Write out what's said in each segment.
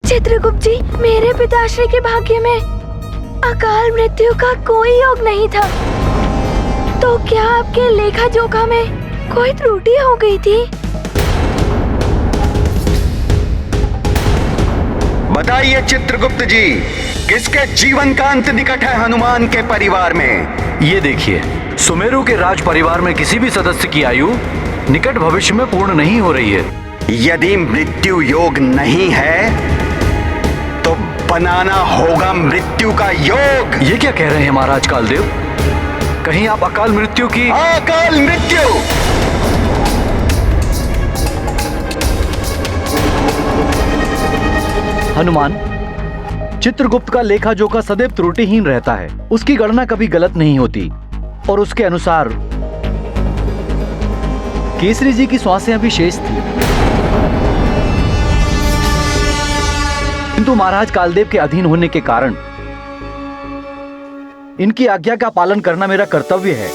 चित्रगुप्त जी, मेरे पिताश्री के भाग्य में अकाल मृत्यु का कोई योग नहीं था। तो क्या आपके लेखा जोखा में कोई त्रुटि हो गई थी? बताइए चित्रगुप्त जी, किसके जीवन का अंत निकट है हनुमान के परिवार में? ये देखिए, सुमेरु के राज परिवार में किसी भी सदस्य की आयु निकट भविष्य में पूर्ण नहीं हो रही है। यदि मृत्यु योग नहीं है तो बनाना होगा मृत्यु का योग। ये क्या कह रहे हैं महाराज कालदेव? कहीं आप अकाल मृत्यु की... अकाल मृत्यु! हनुमान, चित्रगुप्त का लेखा जोखा सदैव त्रुटिहीन रहता है। उसकी गणना कभी गलत नहीं होती और उसके अनुसार केसरी जी की श्वासें अभी शेष थी। किंतु महाराज कालदेव के अधीन होने के कारण इनकी आज्ञा का पालन करना मेरा कर्तव्य है।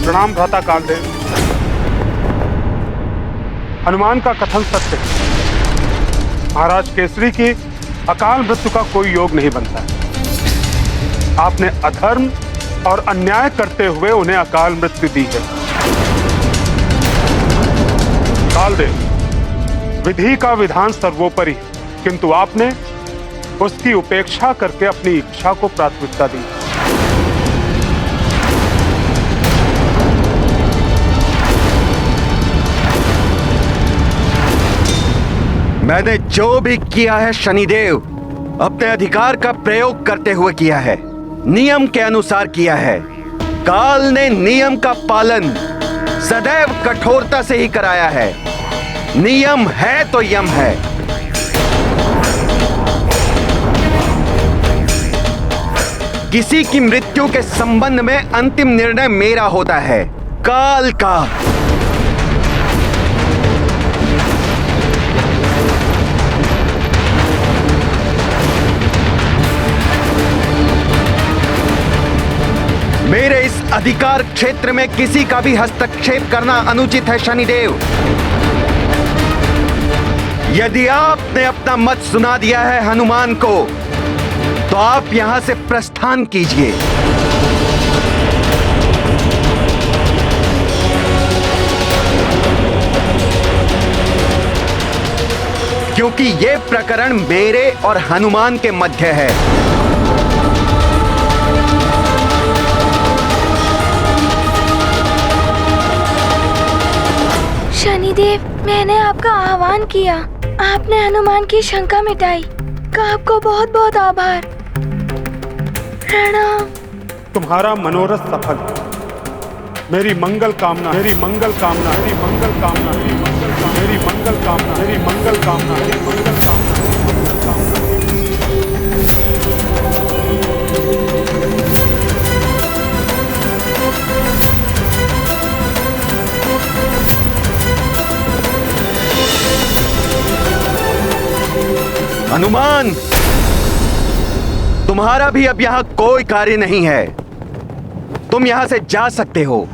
प्रणाम भ्राता कालदेव। हनुमान का कथन सत्य है। महाराज केसरी की अकाल मृत्यु का कोई योग नहीं बनता है। आपने अधर्म और अन्याय करते हुए उन्हें अकाल मृत्यु दी है। कालदेव, विधि का विधान सर्वोपरि, किंतु आपने उसकी उपेक्षा करके अपनी इच्छा को प्राथमिकता दी। मैंने जो भी किया है शनिदेव, अपने अधिकार का प्रयोग करते हुए किया है, नियम के अनुसार किया है। काल ने नियम का पालन सदैव कठोरता से ही कराया है। नियम है तो यम है। किसी की मृत्यु के संबंध में अंतिम निर्णय मेरा होता है, काल का। मेरे इस अधिकार क्षेत्र में किसी का भी हस्तक्षेप करना अनुचित है शनिदेव। यदि आपने अपना मत सुना दिया है हनुमान को, तो आप यहां से प्रस्थान कीजिए। क्योंकि यह प्रकरण मेरे और हनुमान के मध्य है। शनिदेव, मैंने आपका आह्वान किया, आपने हनुमान की शंका मिटाई, का आपको बहुत बहुत आभार। प्रणाम। तुम्हारा मनोरथ सफल। मेरी मंगल कामना, मेरी मंगल कामना, मेरी मंगल कामना, मेरी मंगल कामना, मेरी मंगल कामना, मेरी मंगल कामना, मेरी मंगल कामना, मेरी मंगल कामना। हनुमान, तुम्हारा भी अब यहां कोई कार्य नहीं है। तुम यहां से जा सकते हो।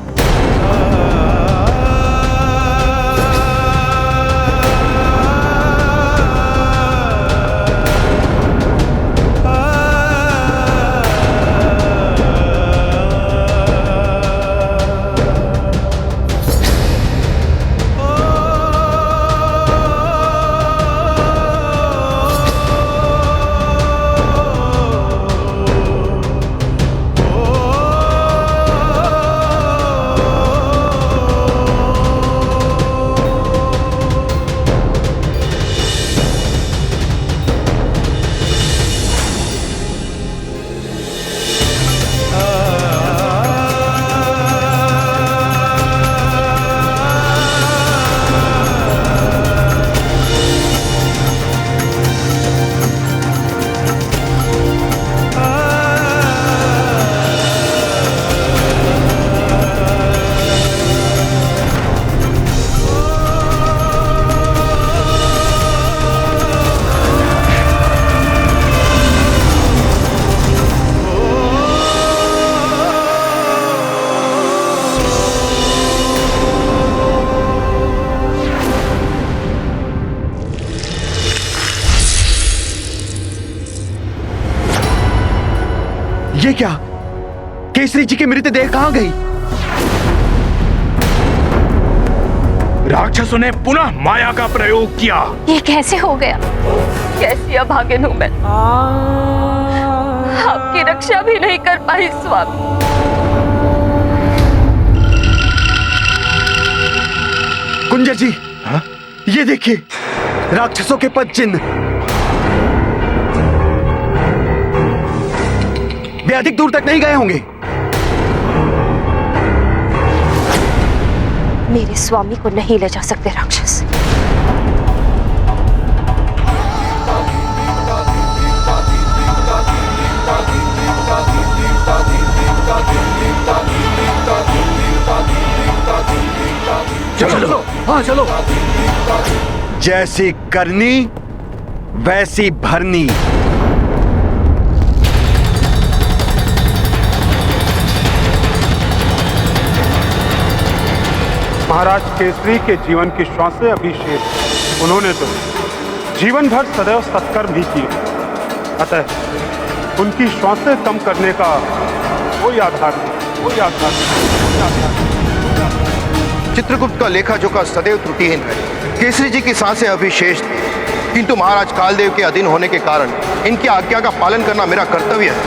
ये क्या? केसरी जी की मृतदेह कहाँ गई? राक्षसों ने पुनः माया का प्रयोग किया। ये कैसे हो गया? कैसी अभागिन हूं मैं, आपकी रक्षा भी नहीं कर पाई स्वामी। कुंजर जी, ये देखिए राक्षसों के पद चिन्ह। वे अधिक दूर तक नहीं गए होंगे। मेरे स्वामी को नहीं ले जा सकते राक्षस। चलो हाँ चलो। जैसी करनी वैसी भरनी। महाराज केसरी के जीवन की श्वासें अभी शेष हैं। उन्होंने तो जीवन भर सदैव सत्कर्म ही किए, अतः उनकी श्वासें कम करने का कोई आधार नहीं, कोई आधार नहीं। चित्रगुप्त का लेखा जोखा सदैव त्रुटिहीन है। केसरी जी की सांसें अभी शेष थी, किंतु महाराज कालदेव के अधीन होने के कारण इनकी आज्ञा का पालन करना मेरा कर्तव्य है।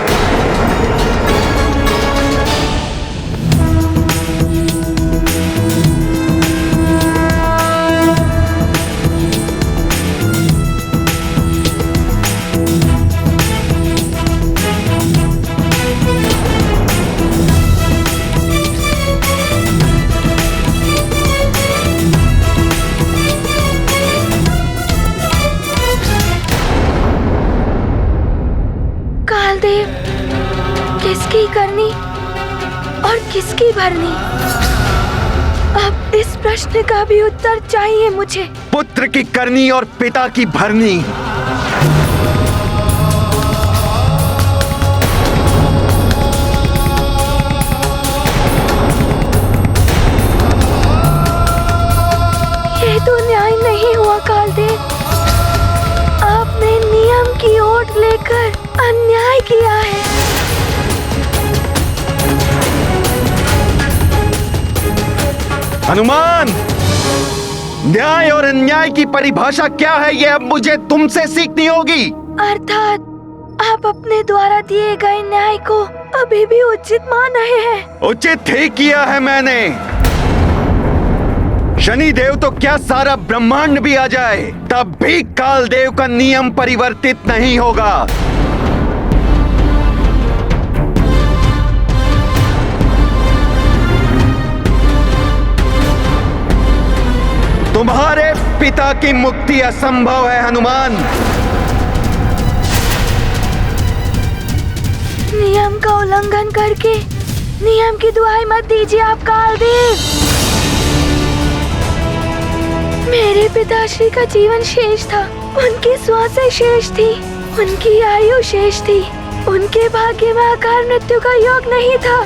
कालदेव, किसकी करनी और किसकी भरनी? अब इस प्रश्न का भी उत्तर चाहिए मुझे। पुत्र की करनी और पिता की भरनी। ये तो न्याय नहीं हुआ कालदेव। आपने नियम की ओट लेकर अन्याय किया है। हनुमान, न्याय और अन्याय की परिभाषा क्या है ये अब मुझे तुमसे सीखनी होगी। अर्थात आप अपने द्वारा दिए गए न्याय को अभी भी उचित मान रहे हैं। उचित ही किया है मैंने। शनिदेव तो क्या सारा ब्रह्मांड भी आ जाए तब भी कालदेव का नियम परिवर्तित नहीं होगा। तुम्हारे पिता की मुक्ति असंभव है हनुमान। नियम का उल्लंघन करके नियम की दुहाई मत दीजिए आप कालदेव। मेरे पिताश्री का जीवन शेष था, उनकी श्वासें शेष थी, उनकी आयु शेष थी, उनके भाग्य में अकाल मृत्यु का योग नहीं था,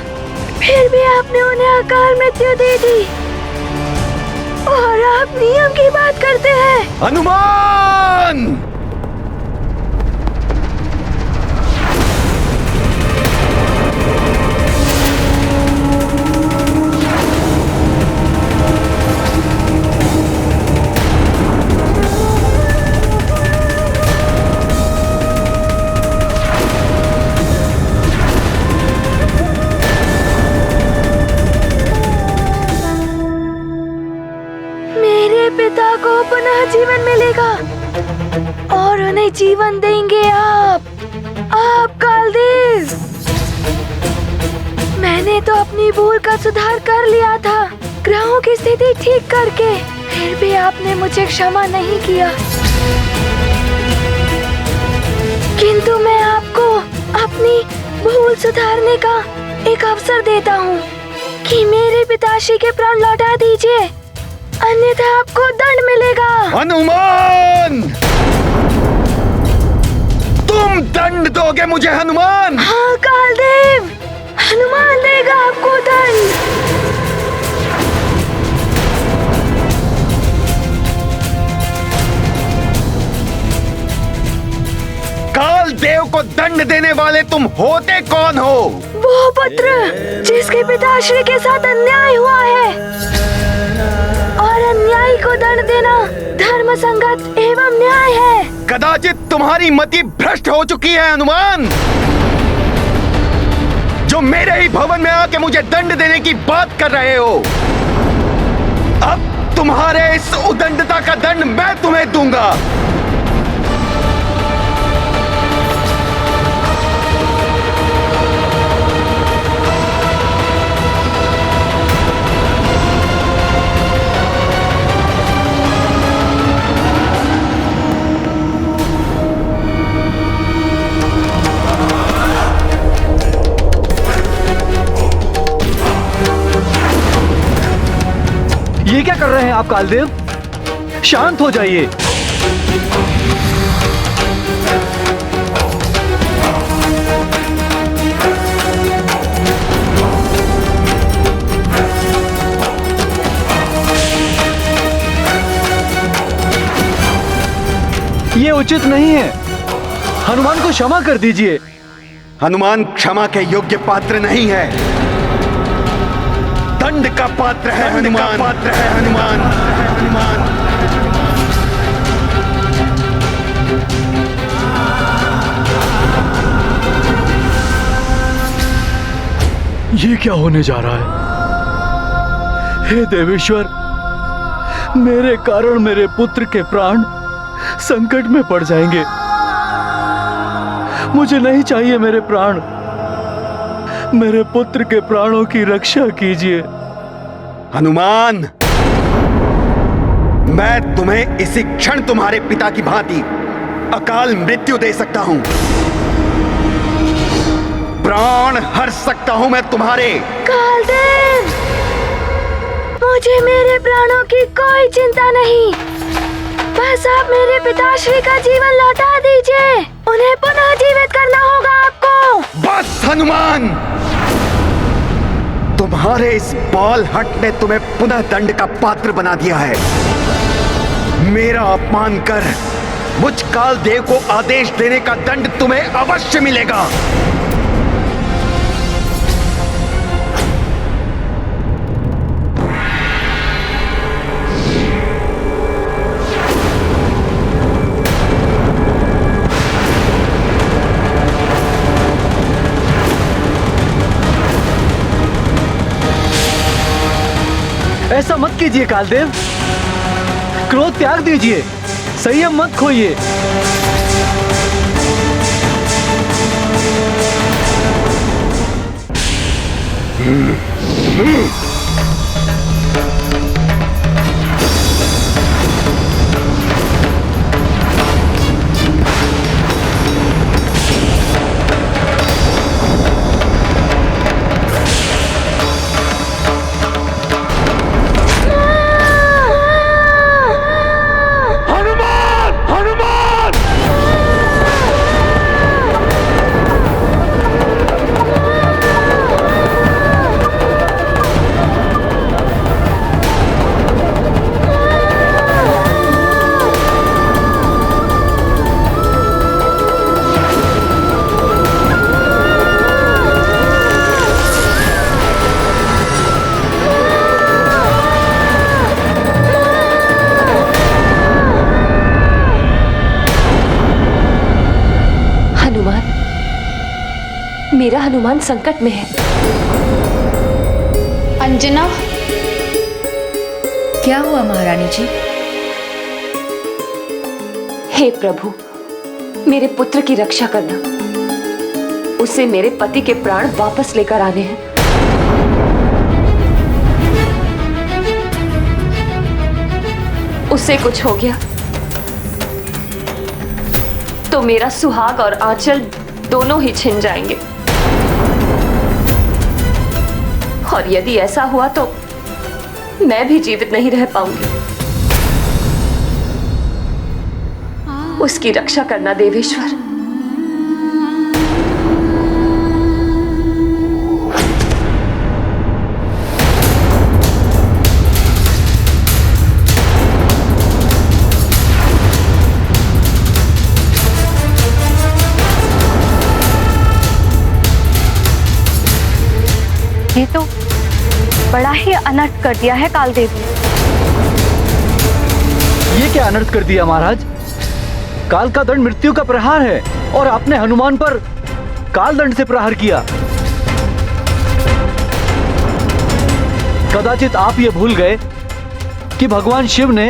फिर भी आपने उन्हें अकाल मृत्यु दे दी और आप नियम की बात करते हैं। हनुमान, पिता को पुनः जीवन मिलेगा और उन्हें जीवन देंगे आप कालदेव। मैंने तो अपनी भूल का सुधार कर लिया था, ग्रहों की स्थिति ठीक करके, फिर भी आपने मुझे क्षमा नहीं किया। किंतु मैं आपको अपनी भूल सुधारने का एक अवसर देता हूँ कि मेरे पिताश्री के प्राण लौटा दीजिए, अन्यथा आपको दंड मिलेगा। हनुमान, तुम दंड दोगे मुझे हनुमान? हाँ कालदेव, हनुमान देगा आपको दंड। काल काल देव को दंड देने वाले तुम होते कौन हो? वो पुत्र जिसके पिताश्री के साथ अन्याय हुआ है, और अन्यायी को दंड देना धर्म संगत एवं न्याय है। कदाचित तुम्हारी मति भ्रष्ट हो चुकी है हनुमान, जो मेरे ही भवन में आके मुझे दंड देने की बात कर रहे हो। अब तुम्हारे इस उदंडता का दंड मैं तुम्हें दूंगा। ये क्या कर रहे हैं आप कालदेव? शांत हो जाइए। ये उचित नहीं है, हनुमान को क्षमा कर दीजिए। हनुमान क्षमा के योग्य पात्र नहीं है, दंड का पात्र है हनुमान। पात्र है हनुमान। ये क्या होने जा रहा है? हे देवेश्वर, मेरे कारण मेरे पुत्र के प्राण संकट में पड़ जाएंगे। मुझे नहीं चाहिए मेरे प्राण। मेरे पुत्र के प्राणों की रक्षा कीजिए। हनुमान, मैं तुम्हें इसी क्षण तुम्हारे पिता की भांति अकाल मृत्यु दे सकता हूं। प्राण हर सकता हूं मैं तुम्हारे। कालदेव, मुझे मेरे प्राणों की कोई चिंता नहीं। बस आप मेरे पिताश्री का जीवन लौटा दीजिए। उन्हें पुनः जीवित करना होगा आपको। बस हनुमान, तुम्हारे इस बाल हट ने तुम्हें पुनः दंड का पात्र बना दिया है। मेरा अपमान कर मुझ काल देव को आदेश देने का दंड तुम्हें अवश्य मिलेगा। ऐसा मत कीजिए कालदेव, क्रोध त्याग दीजिए, संयम मत खोइए। मेरा हनुमान संकट में है। अंजना, क्या हुआ महारानी जी? हे प्रभु, मेरे पुत्र की रक्षा करना। उसे मेरे पति के प्राण वापस लेकर आने हैं। उसे कुछ हो गया तो मेरा सुहाग और आंचल दोनों ही छिन जाएंगे। और यदि ऐसा हुआ तो मैं भी जीवित नहीं रह पाऊंगी। उसकी रक्षा करना देवेश्वर। ये तो बड़ा ही अनर्थ कर दिया है कालदेव ने। ये क्या अनर्थ कर दिया महाराज? काल का दंड मृत्यु का प्रहार है और आपने हनुमान पर काल दंड से प्रहार किया। कदाचित आप ये भूल गए कि भगवान शिव ने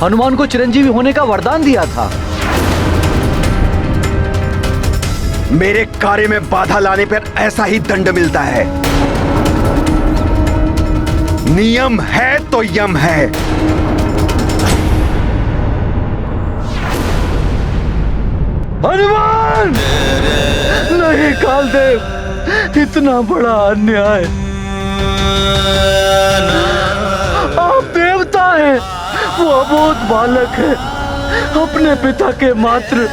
हनुमान को चिरंजीवी होने का वरदान दिया था। मेरे कार्य में बाधा लाने पर ऐसा ही दंड मिलता है। नियम है तो यम है। हनुमान! नहीं कालदेव, इतना बड़ा अन्याय। आप देवता हैं, वो अबोध बालक है। अपने पिता के मात्र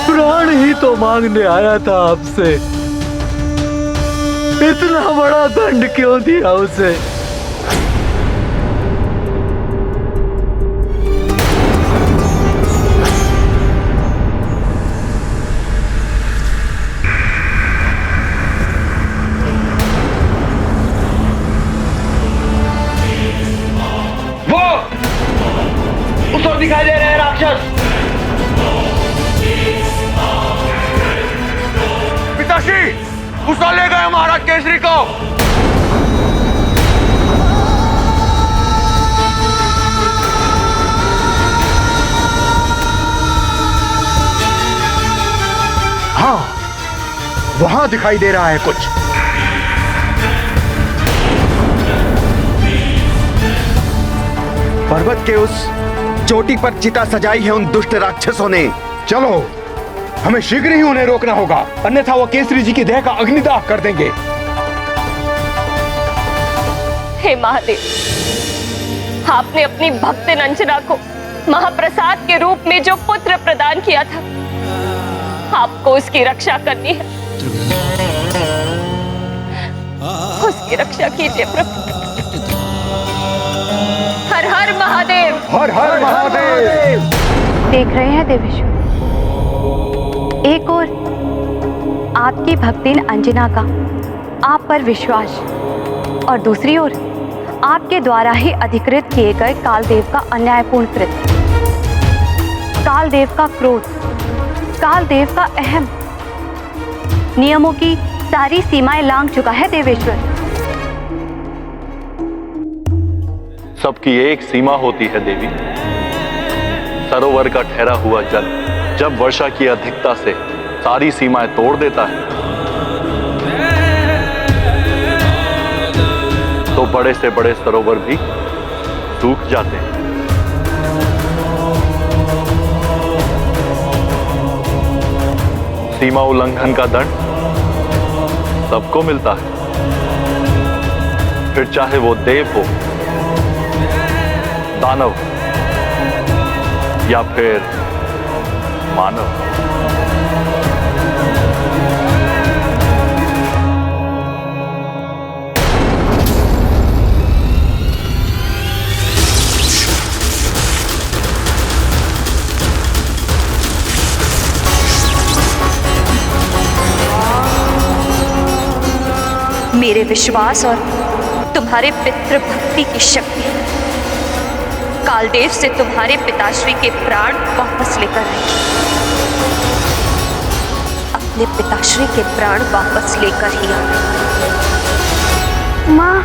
प्राण ही तो मांगने आया था आपसे। इतना बड़ा दंड क्यों दिया उसे? दिखाई दे रहे हैं राक्षस। पिताश्री, उसे ले गए महाराज केसरी को। हाँ, वहां दिखाई दे रहा है कुछ। पर्वत के उस चोटी पर चिता सजाई है उन दुष्ट राक्षसों ने। चलो, हमें शीघ्र ही उन्हें रोकना होगा, अन्यथा वो केसरी जी की देह का अग्निदाह कर देंगे। हे महादेव, आपने अपनी भक्त अंजना को महाप्रसाद के रूप में जो पुत्र प्रदान किया था, आपको उसकी रक्षा करनी है। उसकी रक्षा कीजिए प्रभु। हर हर महादेव। हर हर महादेव। देख रहे हैं देवेश्वर, एक और आपकी भक्तिन अंजना का आप पर विश्वास और दूसरी ओर आपके द्वारा ही अधिकृत किए गए कालदेव का अन्यायपूर्ण कृत्य, कालदेव का क्रोध, कालदेव का अहम नियमों की सारी सीमाएं लांघ चुका है देवेश्वर। सबकी एक सीमा होती है देवी। सरोवर का ठहरा हुआ जल जब वर्षा की अधिकता से सारी सीमाएं तोड़ देता है, तो बड़े से बड़े सरोवर भी सूख जाते हैं। सीमा उल्लंघन का दंड सबको मिलता है, फिर चाहे वो देव हो, दानव या फिर मानव। मेरे विश्वास और तुम्हारे पितृ भक्ति की शक्ति कालदेव से तुम्हारे पिताश्री के प्राण वापस लेकर आई। अपने पिताश्री के प्राण वापस लेकर ही आई। माँ,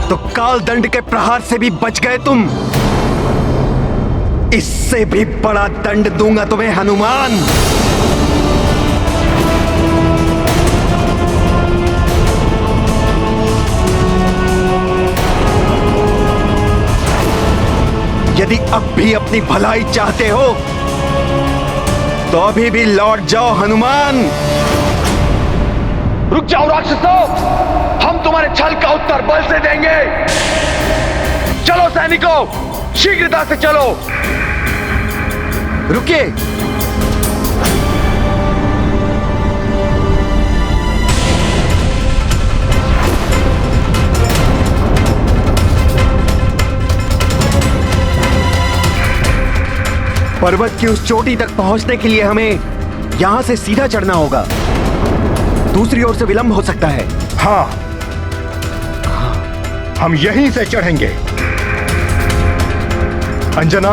तो काल दंड के प्रहार से भी बच गए तुम। इससे भी बड़ा दंड दूंगा तुम्हें हनुमान। यदि अब भी अपनी भलाई चाहते हो तो अभी भी लौट जाओ हनुमान। रुक जाओ राक्षसों, हम तुम्हारे छल का उत्तर बल से देंगे। चलो सैनिकों, शीघ्रता से चलो। रुकिए। पर्वत की उस चोटी तक पहुंचने के लिए हमें यहां से सीधा चढ़ना होगा। दूसरी ओर से विलंब हो सकता है। हाँ, हम यहीं से चढ़ेंगे। अंजना,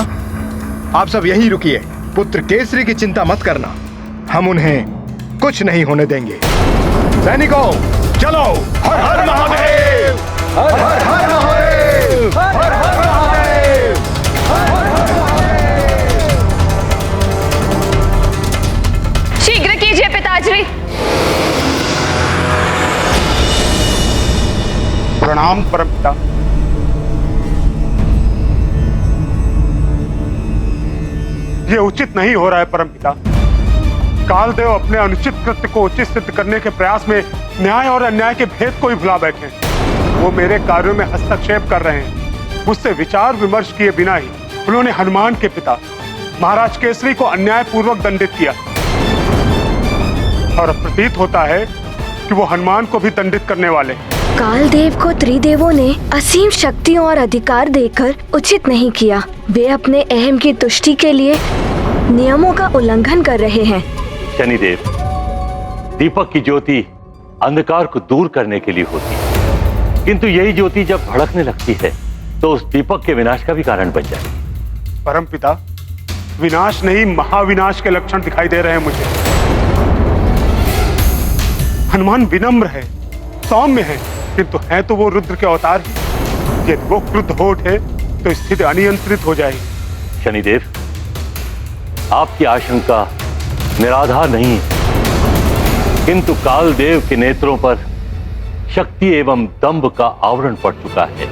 आप सब यहीं रुकिए। पुत्र केसरी की चिंता मत करना, हम उन्हें कुछ नहीं होने देंगे। सैनिकों, चलो। हर हर महादेव, हर हर महादेव, हर हर महादेव, हर हर महादेव। शीघ्र कीजिए पिताश्री। प्रणाम परमपिता। ये उचित नहीं हो रहा है परमपिता। कालदेव अपने अनुचित कृत्य को उचित सिद्ध करने के प्रयास में न्याय और अन्याय के भेद को ही भुला बैठे। वो मेरे कार्यों में हस्तक्षेप कर रहे हैं। मुझसे विचार विमर्श किए बिना ही उन्होंने हनुमान के पिता महाराज केसरी को अन्याय पूर्वक दंडित किया और अब प्रतीत होता है कि वो हनुमान को भी दंडित करने वाले। कालदेव को त्रिदेवों ने असीम शक्तियों और अधिकार देकर उचित नहीं किया। वे अपने अहम की तुष्टि के लिए नियमों का उल्लंघन कर रहे हैं। शनिदेव, दीपक की ज्योति अंधकार को दूर करने के लिए होती है, किंतु यही ज्योति जब भड़कने लगती है तो उस दीपक के विनाश का भी कारण बन जाती। परमपिता, विनाश नहीं महाविनाश के लक्षण दिखाई दे रहे हैं मुझे। हनुमान विनम्र है, सौम्य है, किंतु है तो वो रुद्र के अवतार ही। यदि वो क्रुद्ध हो उठे तो स्थिति अनियंत्रित हो जाएगी। शनिदेव, आपकी आशंका निराधार नहीं है, किंतु कालदेव के नेत्रों पर शक्ति एवं दंभ का आवरण पड़ चुका है।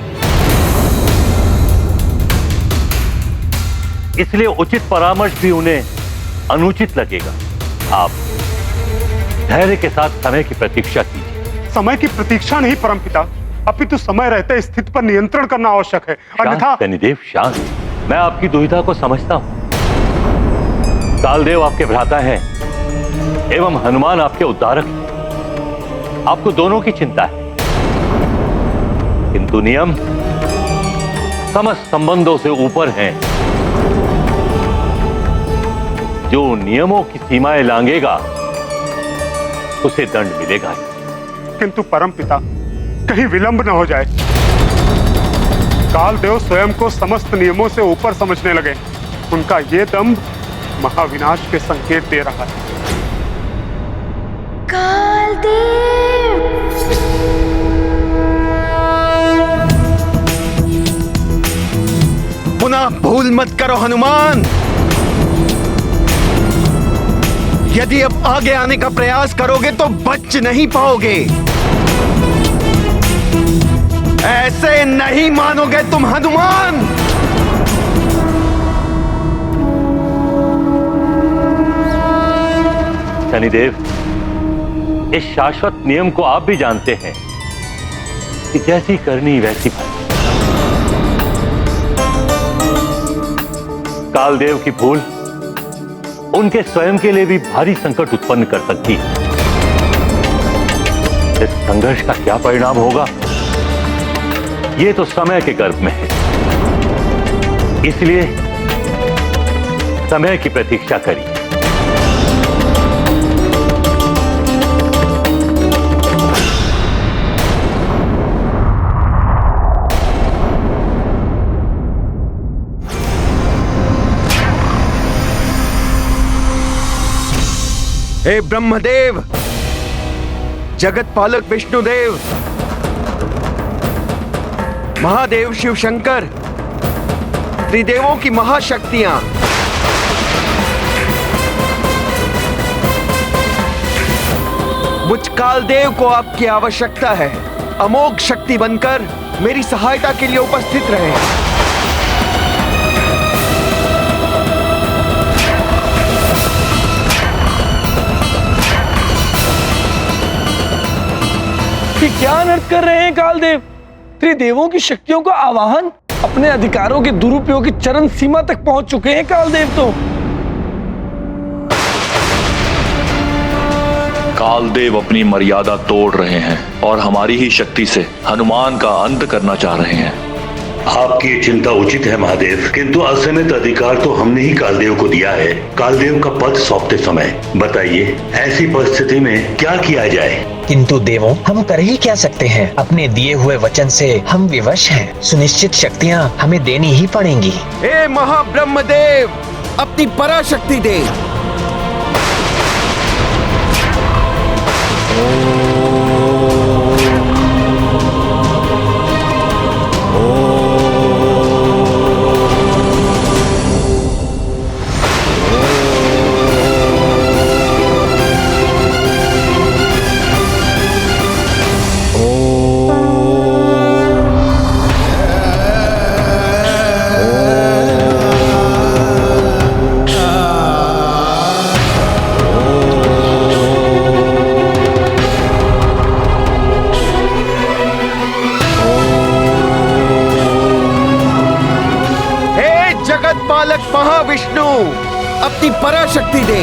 इसलिए उचित परामर्श भी उन्हें अनुचित लगेगा। आप धैर्य के साथ समय की प्रतीक्षा कीजिए। समय की प्रतीक्षा नहीं परमपिता, अपितु समय रहते स्थिति पर नियंत्रण करना आवश्यक है, अन्यथा। शनिदेव शांत, मैं आपकी दुविधा को समझता हूं। कालदेव आपके भ्राता हैं एवं हनुमान आपके उद्धारक हैं। आपको दोनों की चिंता है, किंतु नियम समस्त संबंधों से ऊपर हैं। जो नियमों की सीमाएं लांघेगा उसे दंड मिलेगा। किंतु परमपिता, कहीं विलंब न हो जाए। कालदेव स्वयं को समस्त नियमों से ऊपर समझने लगे। उनका ये दंभ महाविनाश के संकेत दे रहा है। कालदेव! पुनः भूल मत करो हनुमान। यदि अब आगे आने का प्रयास करोगे तो बच नहीं पाओगे। ऐसे नहीं मानोगे तुम हनुमान। शनिदेव, इस शाश्वत नियम को आप भी जानते हैं कि जैसी करनी वैसी भरनी। कालदेव की भूल उनके स्वयं के लिए भी भारी संकट उत्पन्न कर सकती है। इस संघर्ष का क्या परिणाम होगा, यह तो समय के गर्भ में है। इसलिए समय की प्रतीक्षा करिए। हे ब्रह्मदेव, जगत पालक विष्णुदेव, महादेव शिव शंकर, त्रिदेवों की महाशक्तियां, मुझ कालदेव को आपकी आवश्यकता है। अमोघ शक्ति बनकर मेरी सहायता के लिए उपस्थित रहें। ये क्या अनर्थ कर रहे हैं कालदेव? त्रिदेवों की शक्तियों का आवाहन, अपने अधिकारों के दुरुपयोग की चरम सीमा तक पहुंच चुके हैं कालदेव तो। कालदेव अपनी मर्यादा तोड़ रहे हैं और हमारी ही शक्ति से हनुमान का अंत करना चाह रहे हैं। आपकी ये चिंता उचित है महादेव, किंतु असीमित अधिकार तो हमने ही कालदेव को दिया है। कालदेव का पद सौंपते समय बताइए, ऐसी परिस्थिति में क्या किया जाए? किंतु देवों, हम कर ही क्या सकते हैं? अपने दिए हुए वचन से हम विवश हैं। सुनिश्चित शक्तियाँ हमें देनी ही पड़ेंगी। हे महाब्रह्मदेव, अपनी पराशक्ति दे। पालक महाविष्णु, अपनी पराशक्ति दे।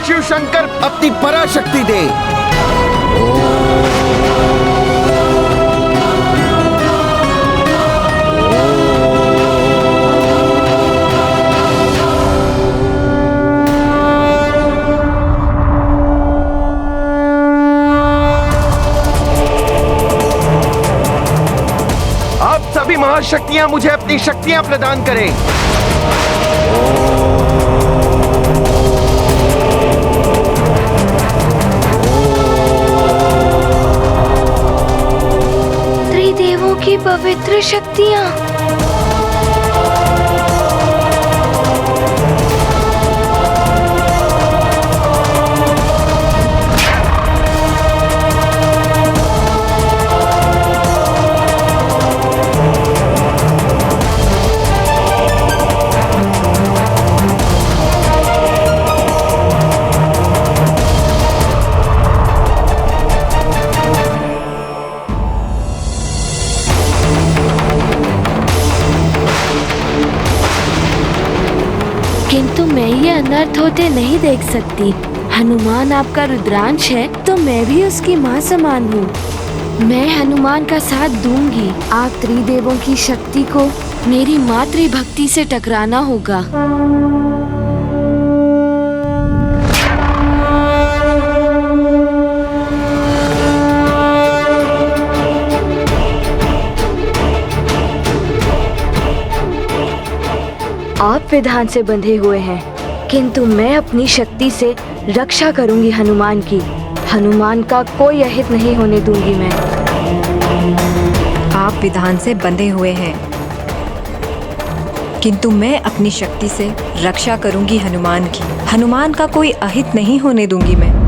शिव शंकर, अपनी पराशक्ति दे। आप सभी महाशक्तियां मुझे अपनी शक्तियां प्रदान करें। त्रिदेवों की पवित्र शक्तियां। किंतु मैं ये अनर्थ होते नहीं देख सकती। हनुमान आपका रुद्रांश है तो मैं भी उसकी माँ समान हूँ। मैं हनुमान का साथ दूंगी। आप त्रिदेवों की शक्ति को मेरी मातृभक्ति से टकराना होगा। आप विधान से बंधे हुए हैं, किंतु मैं अपनी शक्ति से रक्षा करूंगी हनुमान की। हनुमान का कोई अहित नहीं होने दूंगी मैं। आप विधान से बंधे हुए हैं, किंतु मैं अपनी शक्ति से रक्षा करूंगी हनुमान की। हनुमान का कोई अहित नहीं होने दूंगी मैं।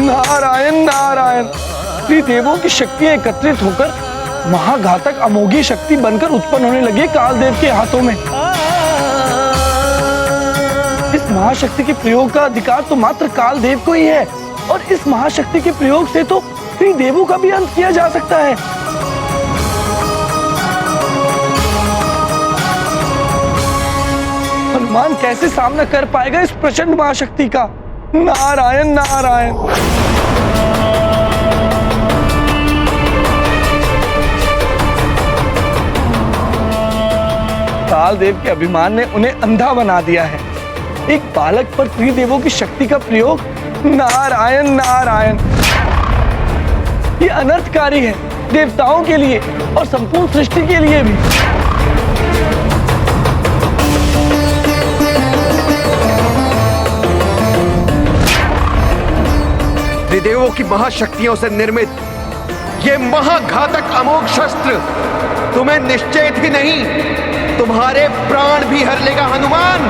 नारायण नारायण। त्रिदेवों की शक्तियां एकत्रित होकर महाघातक अमोघी शक्ति बनकर उत्पन्न होने लगी कालदेव के हाथों में। इस महाशक्ति के प्रयोग का अधिकार तो मात्र कालदेव को ही है, और इस महाशक्ति के प्रयोग से तो त्रिदेवों का भी अंत किया जा सकता है। हनुमान कैसे सामना कर पाएगा इस प्रचंड महाशक्ति का? नारायण नारायण। कालदेव के अभिमान ने उन्हें अंधा बना दिया है। एक बालक पर त्रिदेवों की शक्ति का प्रयोग। नारायण नारायण। ये अनर्थकारी है, देवताओं के लिए और संपूर्ण सृष्टि के लिए भी। त्रिदेवों की महाशक्तियों से निर्मित ये महाघातक अमोघ शस्त्र तुम्हें निश्चेत ही नहीं, तुम्हारे प्राण भी हर लेगा हनुमान।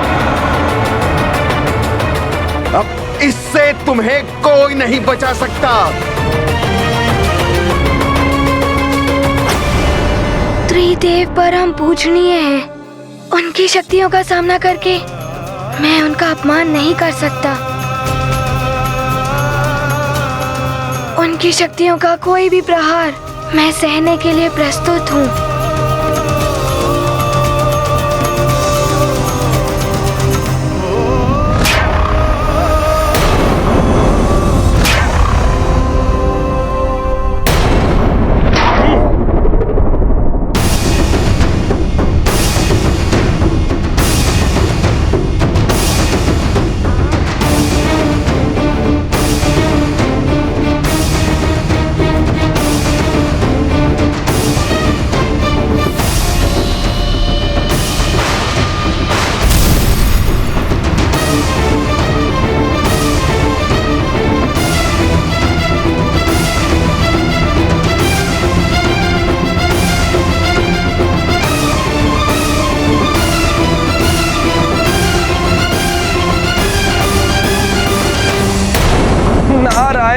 अब इससे तुम्हें कोई नहीं बचा सकता। त्रिदेव परम पूजनीय हैं। उनकी शक्तियों का सामना करके मैं उनका अपमान नहीं कर सकता। उनकी शक्तियों का कोई भी प्रहार मैं सहने के लिए प्रस्तुत हूँ।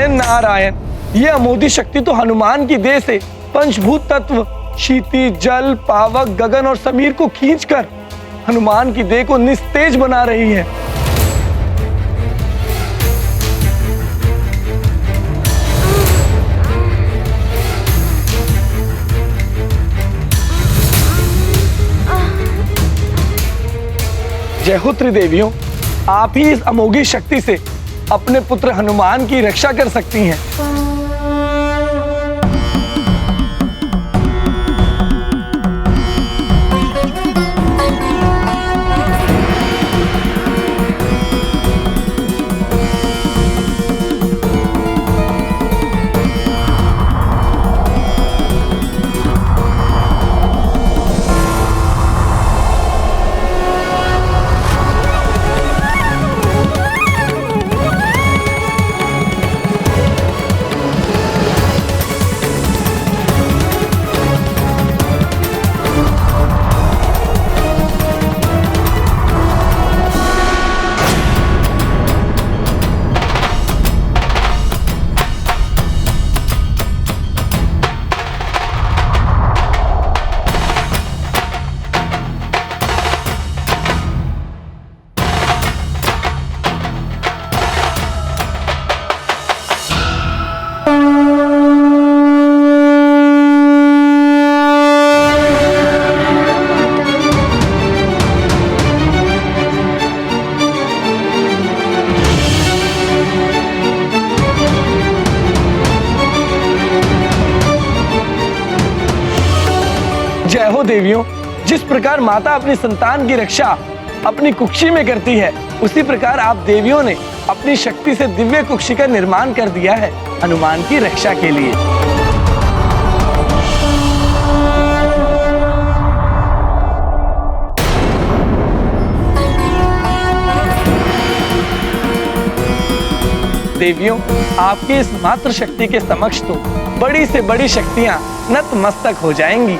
नारायण, ये अमोधी शक्ति तो हनुमान की देह से पंचभूत तत्व क्षिति, जल, पावक, गगन और समीर को खींचकर हनुमान की देह को निस्तेज बना रही है। जय हो त्रिदेवियों, आप ही इस अमोघी शक्ति से अपने पुत्र हनुमान की रक्षा कर सकती हैं। जय हो देवियों, जिस प्रकार माता अपनी संतान की रक्षा अपनी कुक्षी में करती है, उसी प्रकार आप देवियों ने अपनी शक्ति से दिव्य कुक्षी का निर्माण कर दिया है हनुमान की रक्षा के लिए। देवियों, आपकी इस मात्र शक्ति के समक्ष तो बड़ी से बड़ी शक्तियां नतमस्तक हो जाएंगी।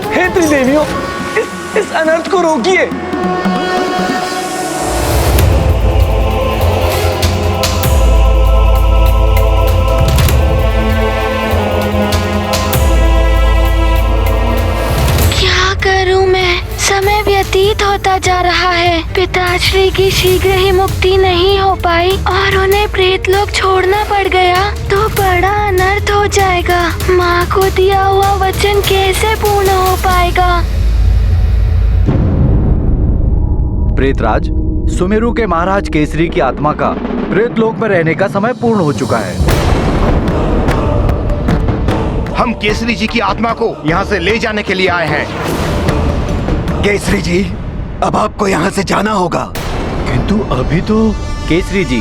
हे त्रिदेवियों, इस अनर्थ को रोकिए। क्या करूं मैं? समय व्यतीत प्रतीत होता जा रहा है पिताश्री की शीघ्र ही मुक्ति नहीं हो पाई और उन्हें प्रेतलोक छोड़ना पड़ गया तो बड़ा अनर्थ हो जाएगा। माँ को दिया हुआ वचन कैसे पूर्ण हो पाएगा? प्रेतराज, सुमेरु के महाराज केसरी की आत्मा का प्रेतलोक में रहने का समय पूर्ण हो चुका है। हम केसरी जी की आत्मा को यहाँ से ले जाने के लिए आए हैं। केसरी जी, अब आपको यहाँ से जाना होगा। किंतु अभी तो केसरी जी,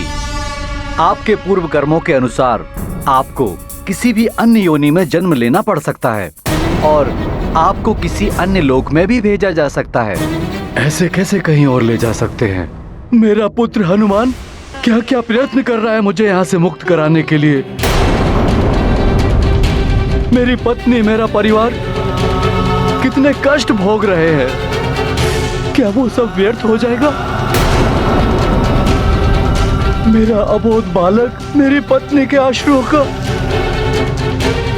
आपके पूर्व कर्मों के अनुसार आपको किसी भी अन्य योनि में जन्म लेना पड़ सकता है और आपको किसी अन्य लोक में भी भेजा जा सकता है। ऐसे कैसे कहीं और ले जा सकते हैं? मेरा पुत्र हनुमान क्या क्या प्रयत्न कर रहा है मुझे यहाँ से मुक्त कराने के लिए। मेरी पत्नी, मेरा परिवार कितने कष्ट भोग रहे हैं। क्या वो सब व्यर्थ हो जाएगा? मेरा अबोध बालक, मेरी पत्नी के आश्रुओं का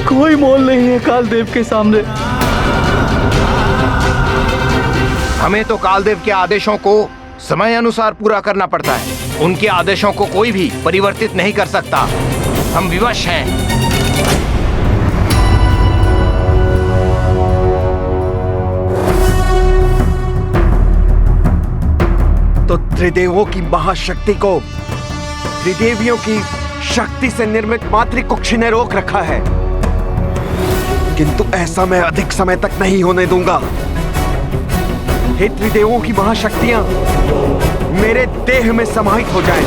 कोई मोल नहीं है कालदेव के सामने। हमें तो कालदेव के आदेशों को समय अनुसार पूरा करना पड़ता है। उनके आदेशों को कोई भी परिवर्तित नहीं कर सकता। हम विवश हैं। तो त्रिदेवों की महाशक्ति को त्रिदेवियों की शक्ति से निर्मित मातृकुक्षी ने रोक रखा है, किंतु ऐसा मैं अधिक समय तक नहीं होने दूंगा। हे त्रिदेवों की महाशक्तियां मेरे देह में समाहित हो जाएं।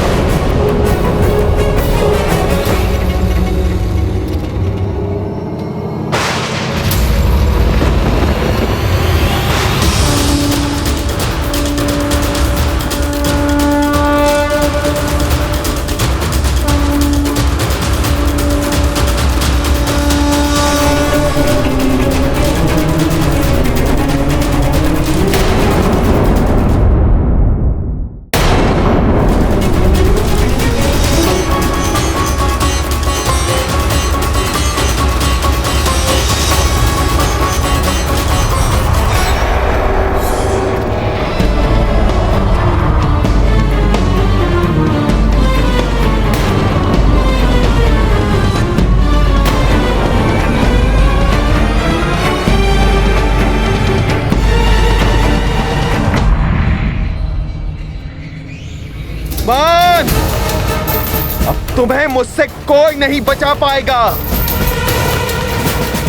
अब तुम्हें मुझसे कोई नहीं बचा पाएगा।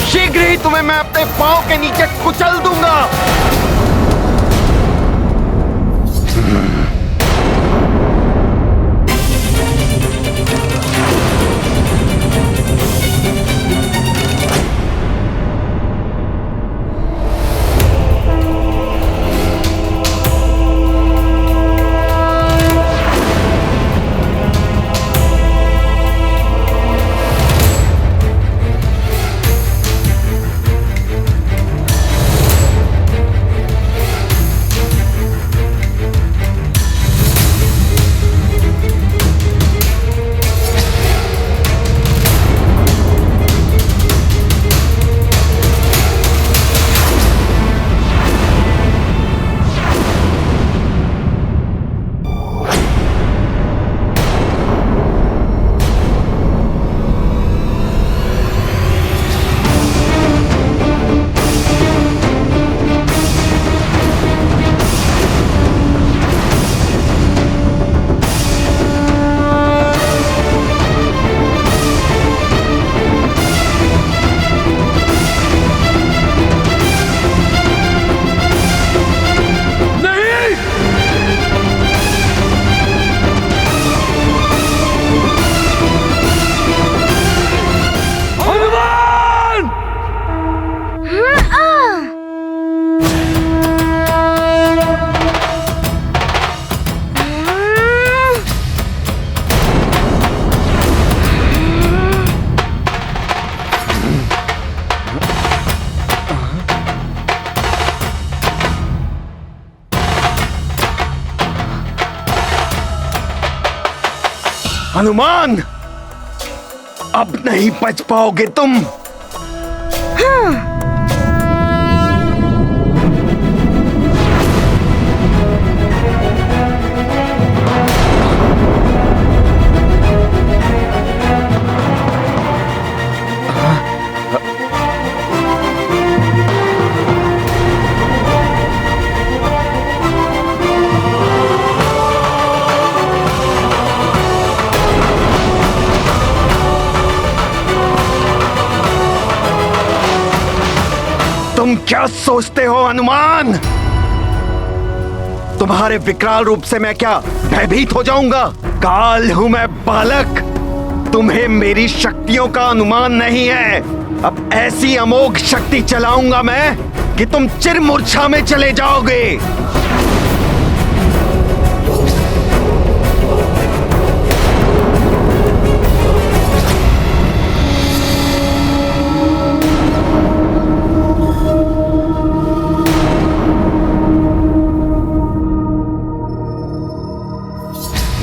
शीघ्र ही तुम्हें मैं अपने पांव के नीचे कुचल दूंगा। हनुमान, अब नहीं बच पाओगे तुम। हाँ। क्या सोचते हो हनुमान? तुम्हारे विकराल रूप से मैं क्या भयभीत हो जाऊंगा? काल हूं मैं बालक, तुम्हें मेरी शक्तियों का अनुमान नहीं है। अब ऐसी अमोघ शक्ति चलाऊंगा मैं कि तुम चिरमूर्छा में चले जाओगे।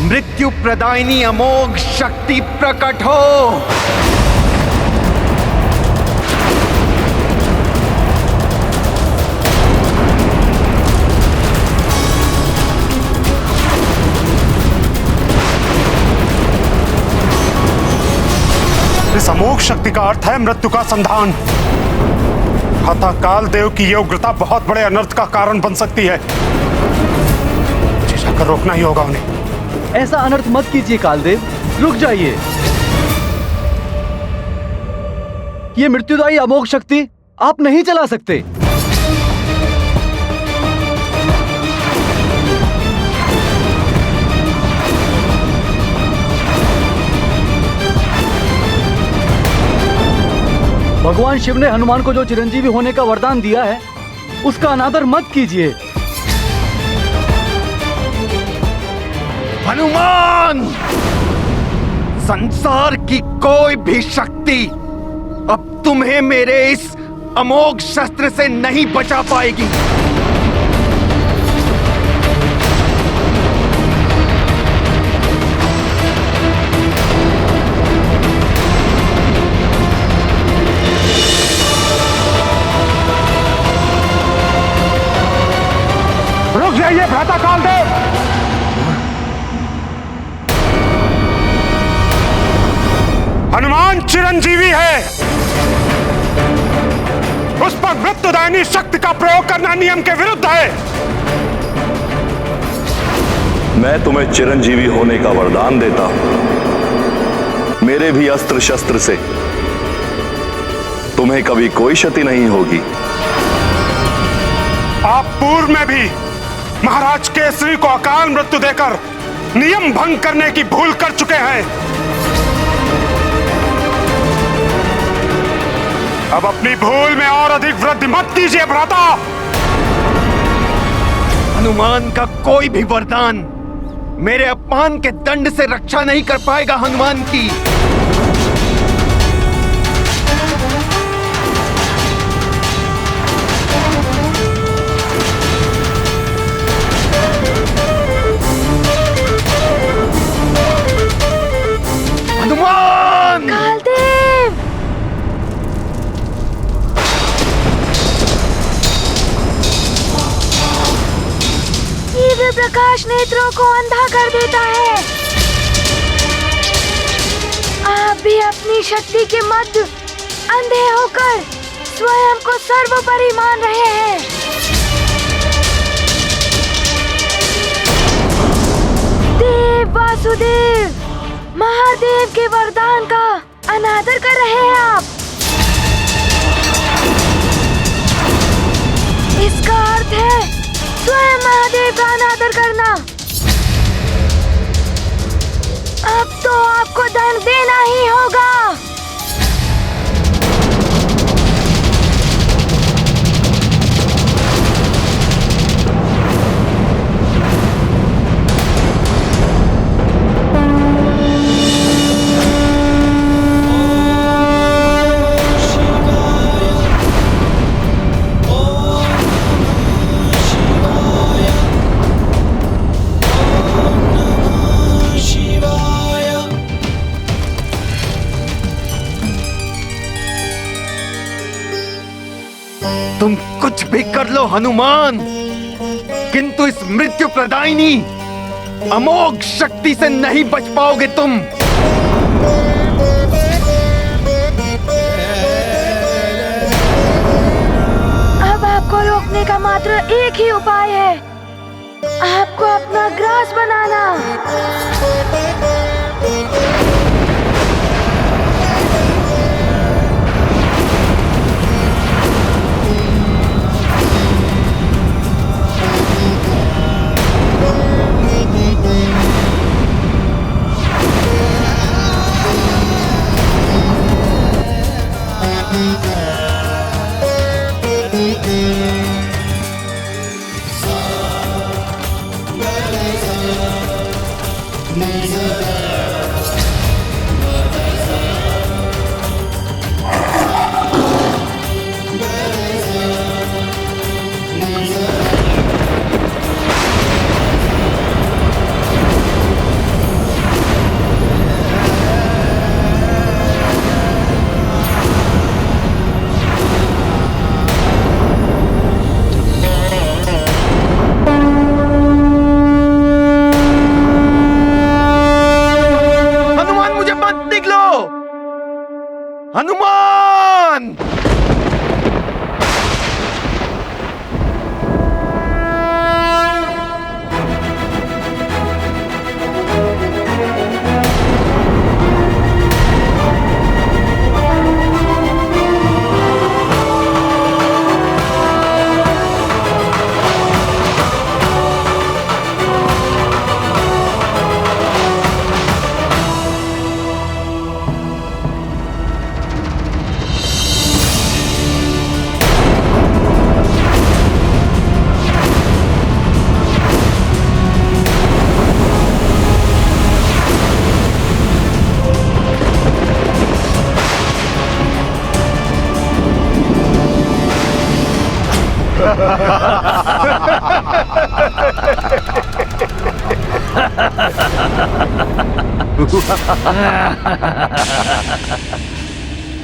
मृत्यु प्रदायिनी अमोघ शक्ति प्रकट हो। इस अमोघ शक्ति का अर्थ है मृत्यु का संधान। अतः काल देव की यह उग्रता बहुत बड़े अनर्थ का कारण बन सकती है। मुझे जाकर रोकना ही होगा उन्हें। ऐसा अनर्थ मत कीजिए कालदेव, रुक जाइए। ये मृत्युदायी अमोघ शक्ति आप नहीं चला सकते। भगवान शिव ने हनुमान को जो चिरंजीवी होने का वरदान दिया है, उसका अनादर मत कीजिए। हनुमान, संसार की कोई भी शक्ति अब तुम्हें मेरे इस अमोघ शस्त्र से नहीं बचा पाएगी। रुक जाइए भ्राता कालदेव। हनुमान चिरंजीवी है, उस पर मृत्युदायिनी शक्ति का प्रयोग करना नियम के विरुद्ध है। मैं तुम्हें चिरंजीवी होने का वरदान देता हूं। मेरे भी अस्त्र शस्त्र से तुम्हें कभी कोई क्षति नहीं होगी। आप पूर्व में भी महाराज केसरी को अकाल मृत्यु देकर नियम भंग करने की भूल कर चुके हैं। अब अपनी भूल में और अधिक वृद्धि मत कीजिए भ्राता। हनुमान का कोई भी वरदान मेरे अपमान के दंड से रक्षा नहीं कर पाएगा हनुमान की। हनुमान! कालदेव! दिव्य प्रकाश नेत्रों को अंधा कर देता है। आप भी अपनी शक्ति के मध्य अंधे होकर स्वयं को सर्वोपरि मान रहे हैं। देव वासुदेव, महादेव के वरदान का अनादर कर रहे हैं आप। इसका अर्थ है स्वयं महादेव का अनादर करना। अब तो आपको दंड देना ही होगा। तुम कुछ भी कर लो हनुमान, किंतु इस मृत्यु प्रदायिनी अमोघ शक्ति से नहीं बच पाओगे तुम। अब आपको रोकने का मात्र एक ही उपाय है, आपको अपना ग्रास बनाना। हनुमान!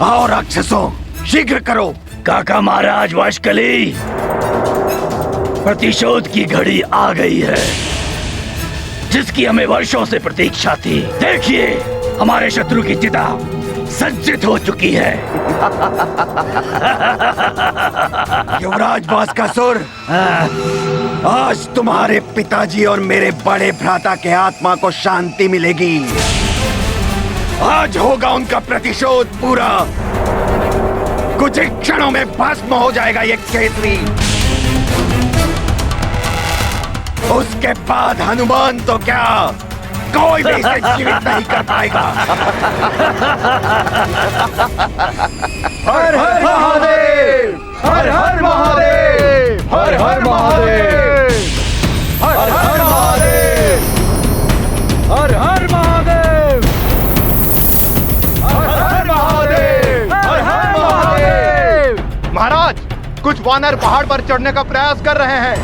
आओ राक्षसों, शीघ्र करो। काका महाराज वाशकली, प्रतिशोध की घड़ी आ गई है, जिसकी हमें वर्षों से प्रतीक्षा थी। देखिए, हमारे शत्रु की चिता सज्जित हो चुकी है। युवराज बास्कासुर, आज तुम्हारे पिताजी और मेरे बड़े भ्राता के आत्मा को शांति मिलेगी। आज होगा उनका प्रतिशोध पूरा। कुछ ही क्षणों में भस्म हो जाएगा ये केसरी। उसके बाद हनुमान तो क्या, कोई भी इसे जीवित नहीं कर पाएगा। हर हर महादेव, हर हर महादेव, हर हर महादेव, हर हर महादेव, हर हर महादेव, हर हर महादेव, हर हर महादेव। महाराज, कुछ वानर पहाड़ पर चढ़ने का प्रयास कर रहे हैं।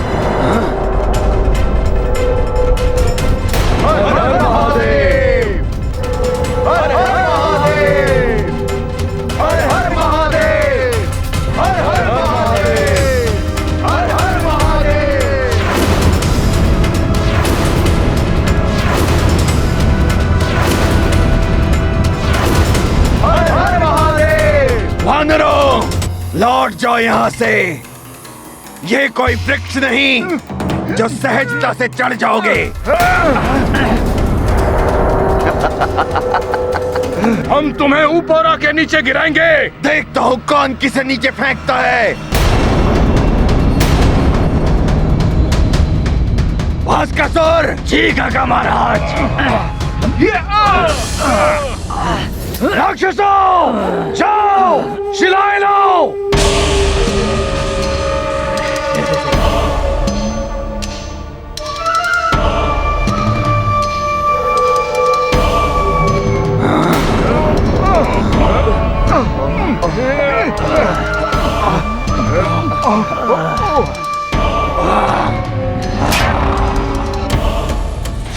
हर हर महादेव, हर हर महादेव, हर हर महादेव, हर हर महादेव, हर हर महादेव। हर हर महादेव। वानरों, लौट जाओ यहाँ से। ये कोई वृक्ष नहीं जो सहजता से चढ़ जाओगे। हम तुम्हें ऊपर आके नीचे गिराएंगे। देखता हूँ कौन किसे नीचे फेंकता है। बास्कासुर! जी काका महाराज। राक्षसों, जाओ, शिलाएं लाओ।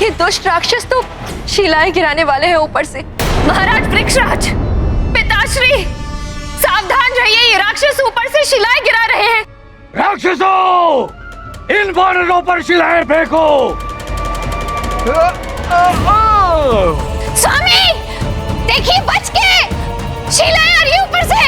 ये दुष्ट राक्षस तो शिलाएं गिराने वाले हैं ऊपर से। महाराज वृक्षराज, पिताश्री, सावधान रहिए, ये राक्षस ऊपर से शिलाएं गिरा रहे हैं। राक्षसों, इन वानरों पर शिलाएं फेंको। स्वामी, देखिए बच के, शिलाएं आ रही है ऊपर से।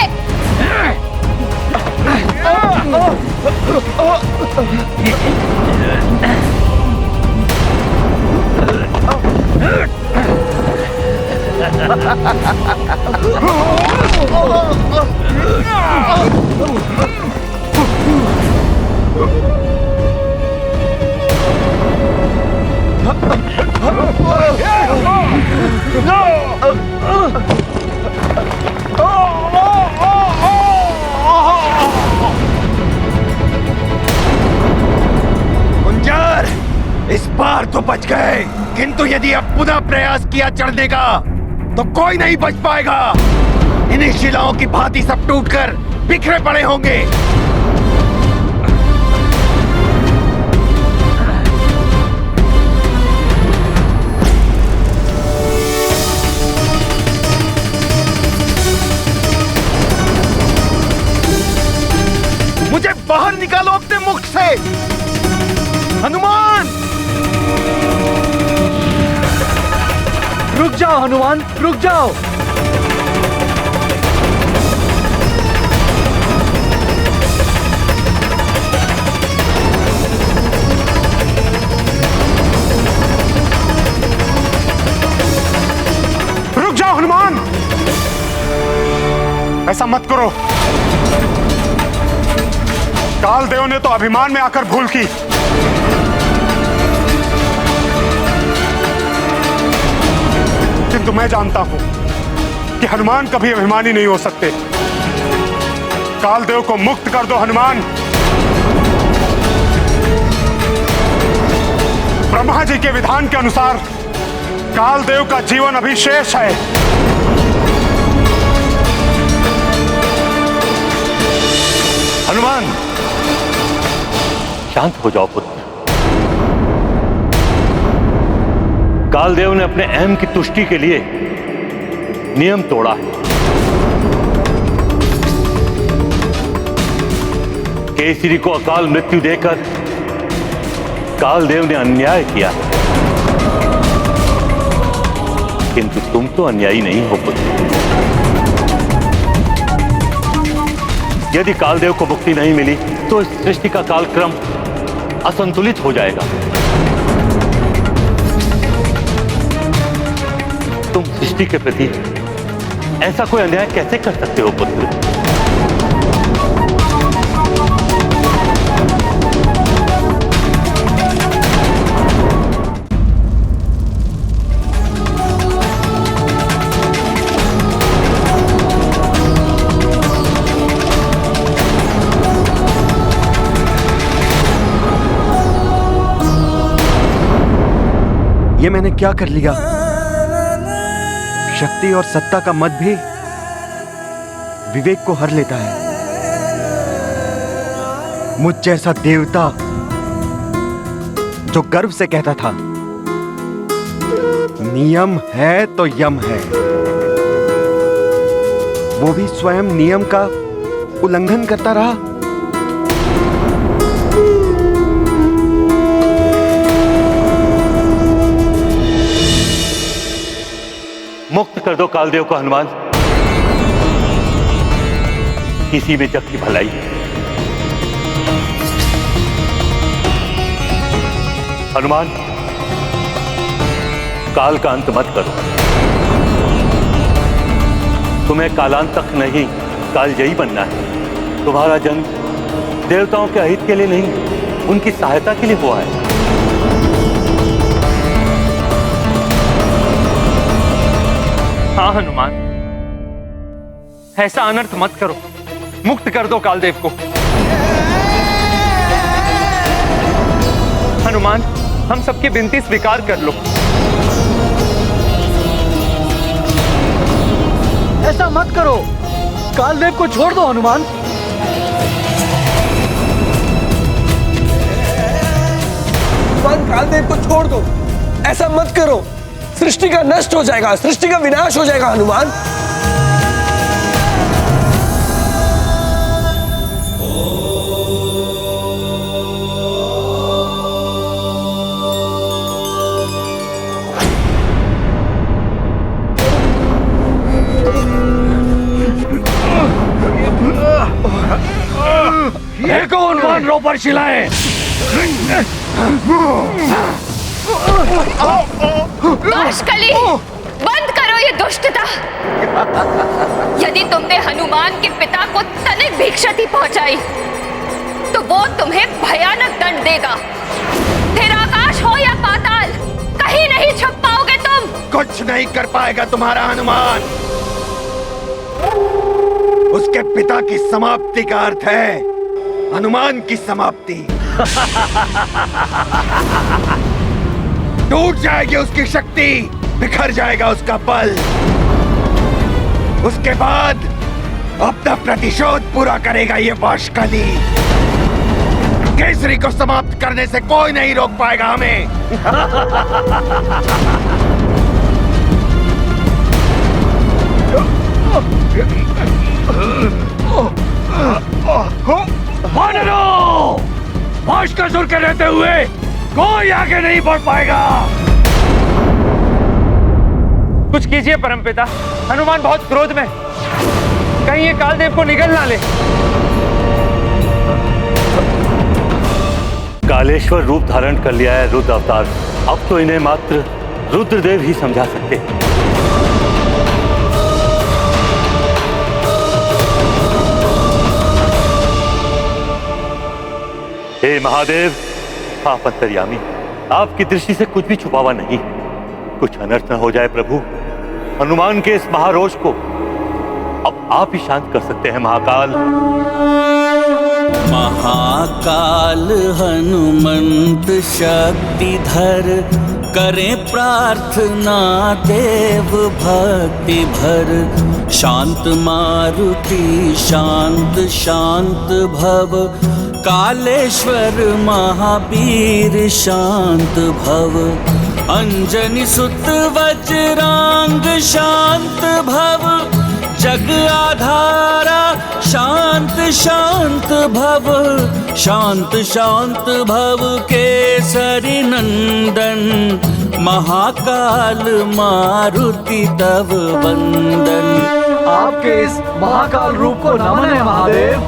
कुंजर, इस बार तो बच गए, किंतु यदि अब पुनः प्रयास किया चढ़ने का तो कोई नहीं बच पाएगा। इन्हीं शिलाओं की भांति सब टूटकर बिखरे पड़े होंगे। मुझे बाहर निकालो अपने मुख से। हनुमान! रुक जाओ हनुमान, रुक जाओ। रुक जाओ हनुमान, ऐसा मत करो। कालदेव ने तो अभिमान में आकर भूल की। किंतु मैं जानता हूं कि हनुमान कभी अभिमानी नहीं हो सकते। कालदेव को मुक्त कर दो हनुमान। ब्रह्मा जी के विधान के अनुसार कालदेव का जीवन अभी शेष है। हनुमान, शांत हो जाओ पुत्र। कालदेव ने अपने अहम की तुष्टि के लिए नियम तोड़ा है। केसरी को अकाल मृत्यु देकर कालदेव ने अन्याय किया, किंतु तुम तो अन्यायी नहीं हो पुत्र। यदि कालदेव को मुक्ति नहीं मिली तो इस सृष्टि का कालक्रम असंतुलित हो जाएगा। तुम सृष्टि के प्रति ऐसा कोई अन्याय कैसे कर सकते हो पुत्र? ये मैंने क्या कर लिया? शक्ति और सत्ता का मत भी विवेक को हर लेता है। मुझ जैसा देवता जो गर्व से कहता था नियम है तो यम है, वो भी स्वयं नियम का उल्लंघन करता रहा। मुक्त कर दो कालदेव को हनुमान। किसी में जग की भलाई। हनुमान, काल का अंत मत करो। तुम्हें कालांतक नहीं, कालजयी बनना है। तुम्हारा जन्म देवताओं के अहित के लिए नहीं, उनकी सहायता के लिए हुआ है। हाँ हनुमान, ऐसा अनर्थ मत करो। मुक्त कर दो कालदेव को। हनुमान, हम सबकी विनती स्वीकार कर लो। ऐसा मत करो, कालदेव को छोड़ दो हनुमान। कालदेव को छोड़ दो, ऐसा मत करो। सृष्टि का नष्ट हो जाएगा, सृष्टि का विनाश हो जाएगा हनुमान। ये कौन मान रो पर शिलाएं? बाष्कली, बंद करो ये दुष्टता। यदि तुमने हनुमान के पिता को तनिक भी क्षति पहुंचाई तो वो तुम्हें भयानक दंड देगा। फिर आकाश हो या पाताल, कहीं नहीं छुप पाओगे तुम। कुछ नहीं कर पाएगा तुम्हारा हनुमान। उसके पिता की समाप्ति का अर्थ है हनुमान की समाप्ति। टूट जाएगी उसकी शक्ति, बिखर जाएगा उसका बल। उसके बाद अपना प्रतिशोध पूरा करेगा ये वाशकली। केसरी को समाप्त करने से कोई नहीं रोक पाएगा हमें। वानरों! वाशकासुर के रहते हुए कोई आगे नहीं बढ़ पाएगा। कुछ कीजिए परमपिता, हनुमान बहुत क्रोध में, कहीं ये कालदेव को निगल ना ले। कालेश्वर रूप धारण कर लिया है रुद्र अवतार। अब तो इन्हें मात्र रुद्रदेव ही समझा सकते हैं। हे महादेव, आप अंतर्यामी, आपकी दृष्टि से कुछ भी छुपावा नहीं। कुछ अनर्थ न हो जाए प्रभु। हनुमान के इस महारोष को अब आप ही शांत कर सकते हैं महाकाल। महाकाल हनुमंत शक्तिधर, करें प्रार्थना देव भक्ति भर। शांत मारुति शांत शांत भव, कालेश्वर महावीर शांत भव। अंजनी सुत वज्रांग शांत भव, जग आधारा शांत शांत भव। शांत शांत भव केसरी नंदन, महाकाल मारुति तव वंदन। आपके इस महाकाल रूप को नमन है महादेव।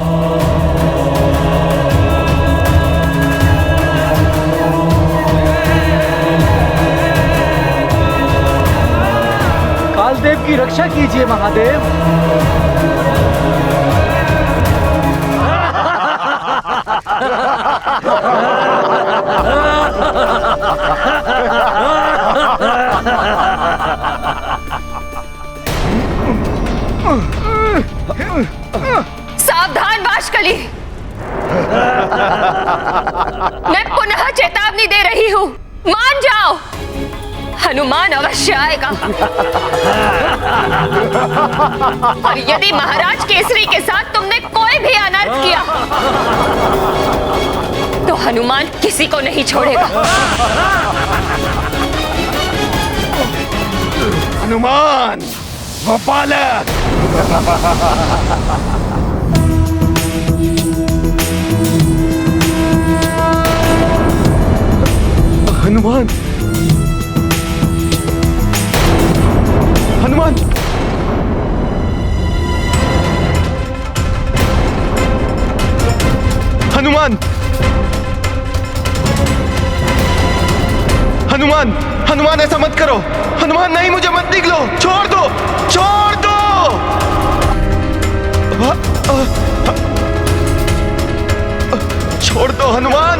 कालदेव की रक्षा कीजिए महादेव। सावधान वाशकली, मैं पुनः चेतावनी दे रही हूँ, मान जाओ। हनुमान अवश्य आएगा। और यदि महाराज केसरी के साथ तुमने कोई भी अनर्थ किया तो हनुमान किसी को नहीं छोड़ेगा। हनुमान वो बालक। हनुमान, हनुमान, हनुमान, हनुमान, हनुमान ऐसा मत करो। हनुमान नहीं, मुझे मत निकलो, छोड़ दो, छोड़ दो। छोड़ दो हनुमान।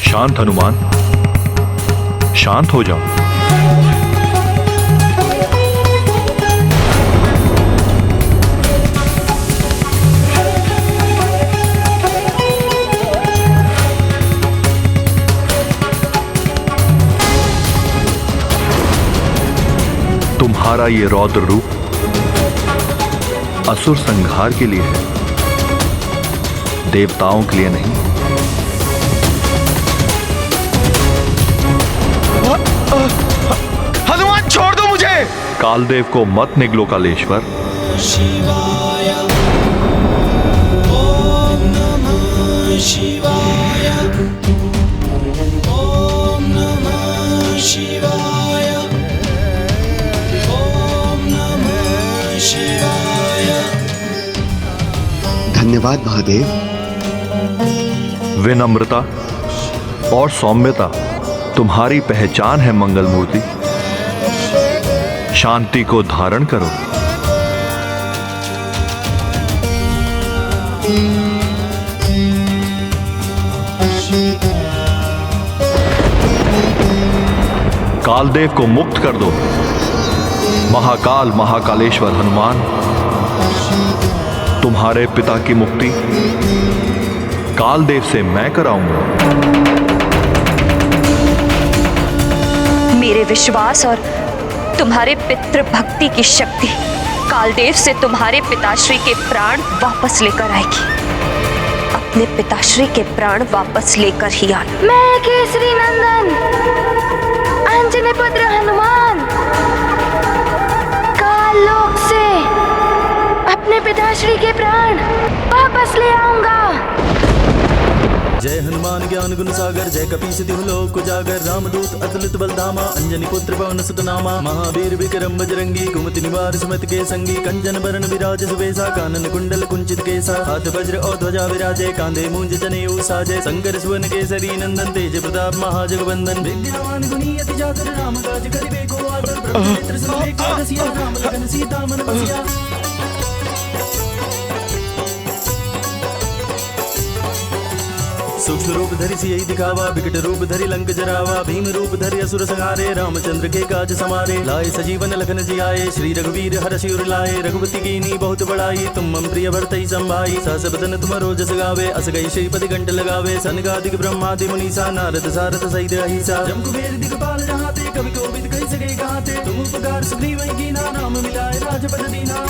शांत हनुमान, शांत हो जाओ। तुम्हारा ये रौद्र रूप असुर संहार के लिए है, देवताओं के लिए नहीं। हनुमान छोड़ दो मुझे। कालदेव को मत निगलो कालेश्वर। शिवाय ओम नमः शिवाय ओम नमः शिवाय ओम नमः शिवाय। धन्यवाद महादेव। विनम्रता और सौम्यता तुम्हारी पहचान है मंगल मूर्ति। शांति को धारण करो। शिवाय कालदेव को मुक्त कर दो। महाकाल महाकालेश्वर हनुमान, तुम्हारे पिता की मुक्ति कालदेव से मैं कराऊंगा। मेरे विश्वास और तुम्हारे पितृ भक्ति की शक्ति कालदेव से तुम्हारे पिताश्री के प्राण वापस लेकर आएगी। अपने पिताश्री के प्राण वापस लेकर ही आना। मैं केसरी नंदन अंजनी पुत्र हनुमान काललोक से अपने पिताश्री के प्राण वापस ले आऊंगा। जय हनुमान ज्ञान गुण सागर, जय कपीस तिहु लोक उजागर, रामदूत अतुलित बलधामा, अंजनी पुत्र पवन सुत नामा, महावीर विक्रम बजरंगी, कुमति निवार सुमति के संगी, कंचन बरन विराज सुबेसा, कानन कुंडल कुंचित केसा, हाथ वज्र और ध्वजा विराजे, कांधे मूंज जनेऊ साजे, शंकर सुवन केसरी नंदन, तेज प्रताप महाजगवंदन, विद्यावान गुणी अति चातुर, राम काज करिबे को आदर, ब्रह्मनेत्र सुनबे रसिया, राम लगन सीता मन बसिया। सूक्ष्म रूप धरि सियहि दिखावा, विकट रूप धरि लंक जरावा, भीम रूप धरि असुर संहारे, रामचंद्र के काज समारे, लाए सजीवन लखन जियाए, श्री रघुवीर हर्षि उर लाए, रघुपति कीनी बहुत बड़ाई, तुम मम प्रिय भरतहि संभाई, सहस बदन तुमरो जस गावे, अस गई श्रीपति कंठ लगावे, सनकादिक ब्रह्मादि मुनीसा, नारद सारथ सहित अहिसा, जम कुबेर दिगपाल जहाते, कवि कोविद कहि सके कहाते, तुम उपकार सुग्रीव कीना, राम मिलाए राजपद दीना।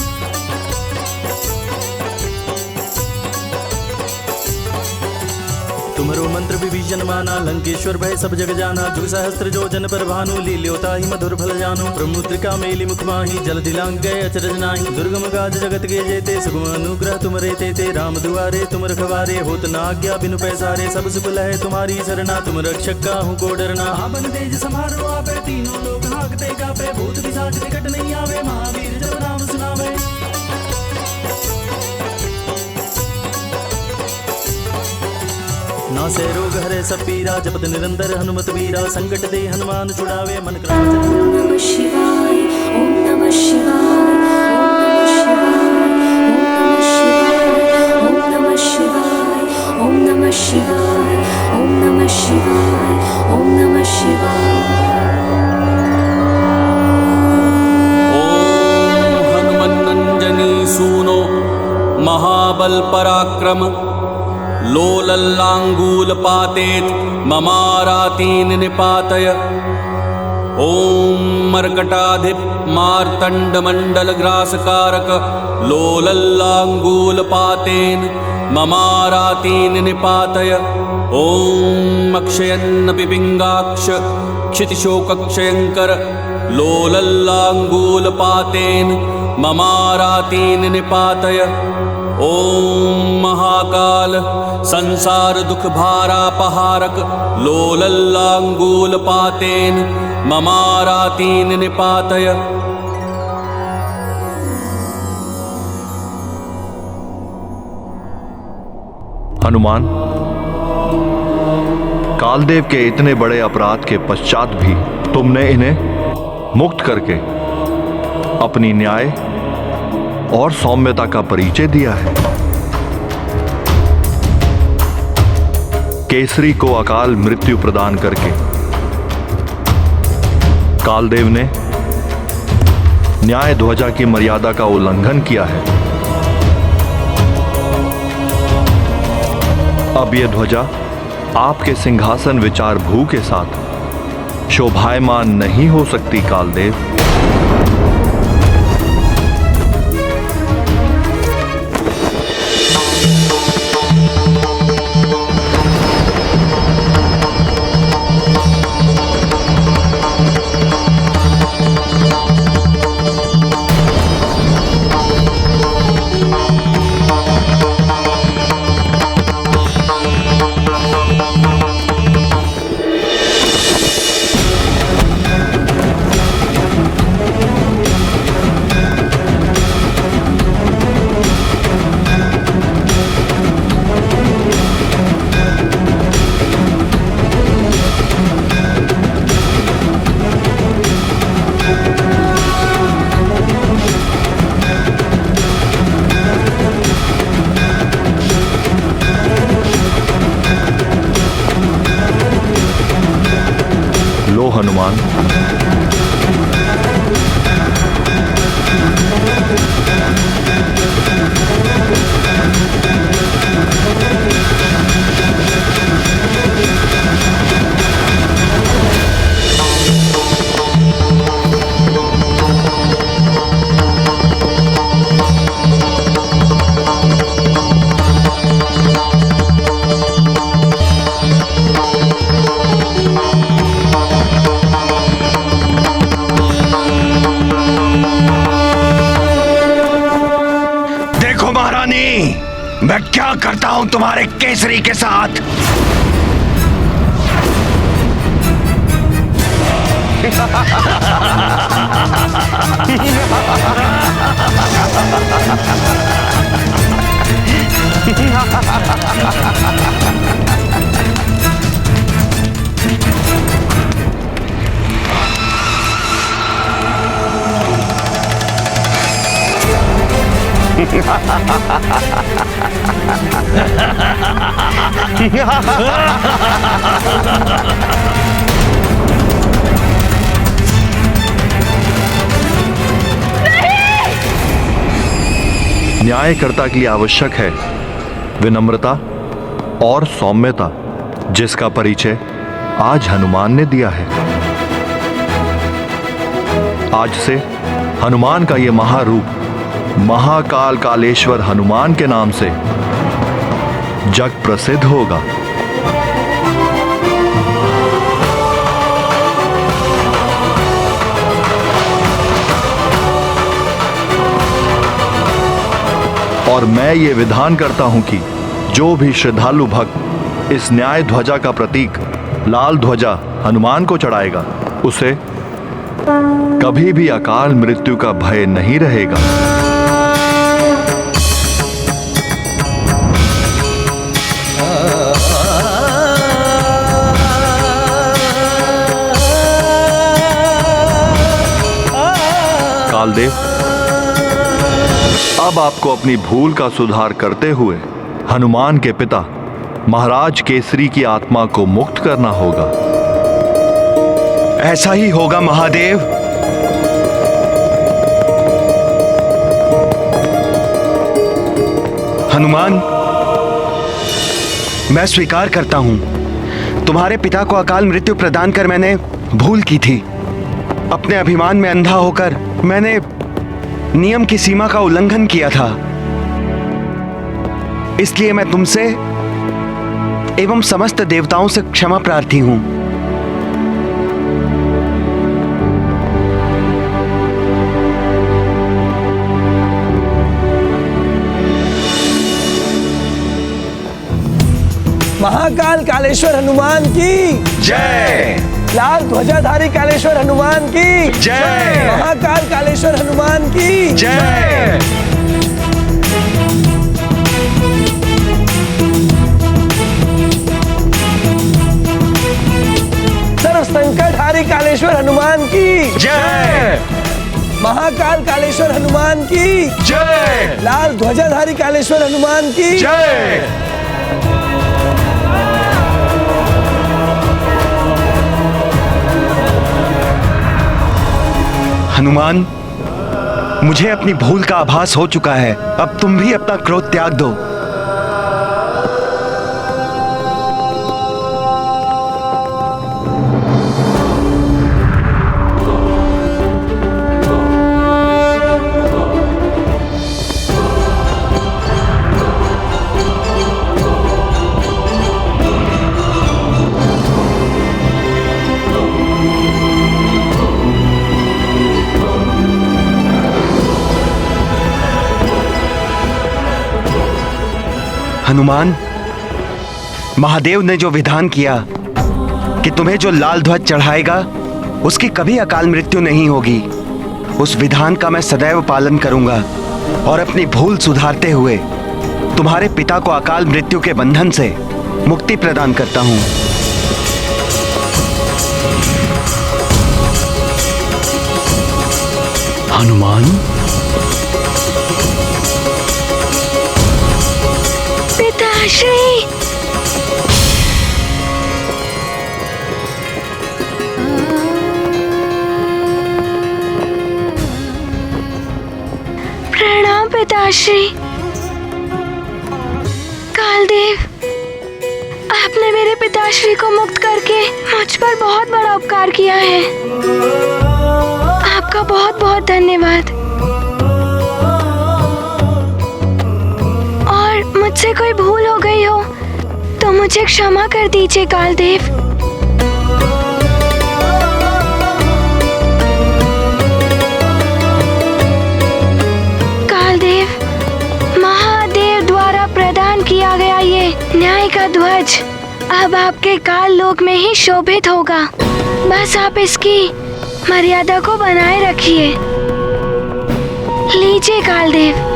तुमरो मंत्र विभीषण माना, लंकेश्वर भय सब जग जाना, जुग सहस्त्र जो जन पर भानु, लील्योता ही मधुर फल जानु, ब्रह्मुद्रिका मेली मुख माही, जल दिलांग गए अचरज नाही, दुर्गम गाज जगत के जेते, सुगम अनुग्रह तुम रे ते, राम दुआरे तुम रखवारे, होत न आज्ञा बिनु पैसारे, सब सुख लहे तुम्हारी सरना, तुम रक्षक काहू को डरना, आपन तेज समारो आपे, तीनों लोग हाकते कापे, भूत पिशाच निकट नहीं आवे, महावीर जब नाम सुनावे। नासे रोग हरे सब पीरा, जपत निरंतर हनुमत वीरा, संकट दे हनुमान छुड़ावे, मन क्रम ओम नमः शिवाय, ओम नमः शिवाय, ओम नमः शिवाय, ओम नमः शिवाय, ओम नमः शिवाय, ओम नमः शिवाय। ओम हनुमन्नंजनी सूनो महाबल पराक्रम, लोलल्लांगूल पातेत ममारातीन निपातय। ओम मर्कटाधिप मार्तंड मंडल ग्रासकारक, लोलल्लांगूल पातेन ममारातीन निपातय। ओम अक्षयन्न पिपिंगाक्ष क्षितिशोकक्षयंकर, लोलल्लांगूल पातेन ममारातीन निपातय। ओम महाकाल संसार दुख भारापहारक, लोलल्लांगूल पातेन ममारातीन निपातय। हनुमान, कालदेव के इतने बड़े अपराध के पश्चात भी तुमने इन्हें मुक्त करके अपनी न्याय और सौम्यता का परिचय दिया है। केसरी को अकाल मृत्यु प्रदान करके कालदेव ने न्याय ध्वजा की मर्यादा का उल्लंघन किया है। अब यह ध्वजा आपके सिंहासन विचार भू के साथ शोभायमान नहीं हो सकती कालदेव। हनुमान। मैं क्या करता हूं तुम्हारे केसरी के साथ। न्यायकर्ता के लिए आवश्यक है विनम्रता और सौम्यता, जिसका परिचय आज हनुमान ने दिया है। आज से हनुमान का यह महारूप महाकाल कालेश्वर हनुमान के नाम से जग प्रसिद्ध होगा। और मैं ये विधान करता हूं कि जो भी श्रद्धालु भक्त इस न्याय ध्वजा का प्रतीक लाल ध्वजा हनुमान को चढ़ाएगा, उसे कभी भी अकाल मृत्यु का भय नहीं रहेगा। कालदेव, अब आपको अपनी भूल का सुधार करते हुए हनुमान के पिता महाराज केसरी की आत्मा को मुक्त करना होगा। ऐसा ही होगा महादेव। हनुमान, मैं स्वीकार करता हूं, तुम्हारे पिता को अकाल मृत्यु प्रदान कर मैंने भूल की थी। अपने अभिमान में अंधा होकर मैंने नियम की सीमा का उल्लंघन किया था। इसलिए मैं तुमसे एवं समस्त देवताओं से क्षमा प्रार्थी हूं। महाकाल कालेश्वर हनुमान की जय। लाल ध्वजाधारी कालेश्वर हनुमान की जय। महाकाल कालेश्वर हनुमान की जय। सर्व संकटहारी कालेश्वर हनुमान की जय। महाकाल कालेश्वर हनुमान की जय। लाल ध्वजाधारी कालेश्वर हनुमान की जय। हनुमान, मुझे अपनी भूल का आभास हो चुका है। अब तुम भी अपना क्रोध त्याग दो। हनुमान, महादेव ने जो विधान किया कि तुम्हें जो लाल ध्वज चढ़ाएगा उसकी कभी अकाल मृत्यु नहीं होगी, उस विधान का मैं सदैव पालन करूंगा और अपनी भूल सुधारते हुए तुम्हारे पिता को अकाल मृत्यु के बंधन से मुक्ति प्रदान करता हूं। हनुमान, पिताश्री। पिताश्री, कालदेव, आपने मेरे पिताश्री को मुक्त करके मुझ पर बहुत बड़ा उपकार किया है। आपका बहुत बहुत धन्यवाद। और मुझसे कोई भूल हो गई हो तो मुझे क्षमा कर दीजिए कालदेव। कालदेव, महादेव द्वारा प्रदान किया गया ये न्याय का ध्वज अब आपके काल लोक में ही शोभित होगा। बस आप इसकी मर्यादा को बनाए रखिए। लीजिए कालदेव।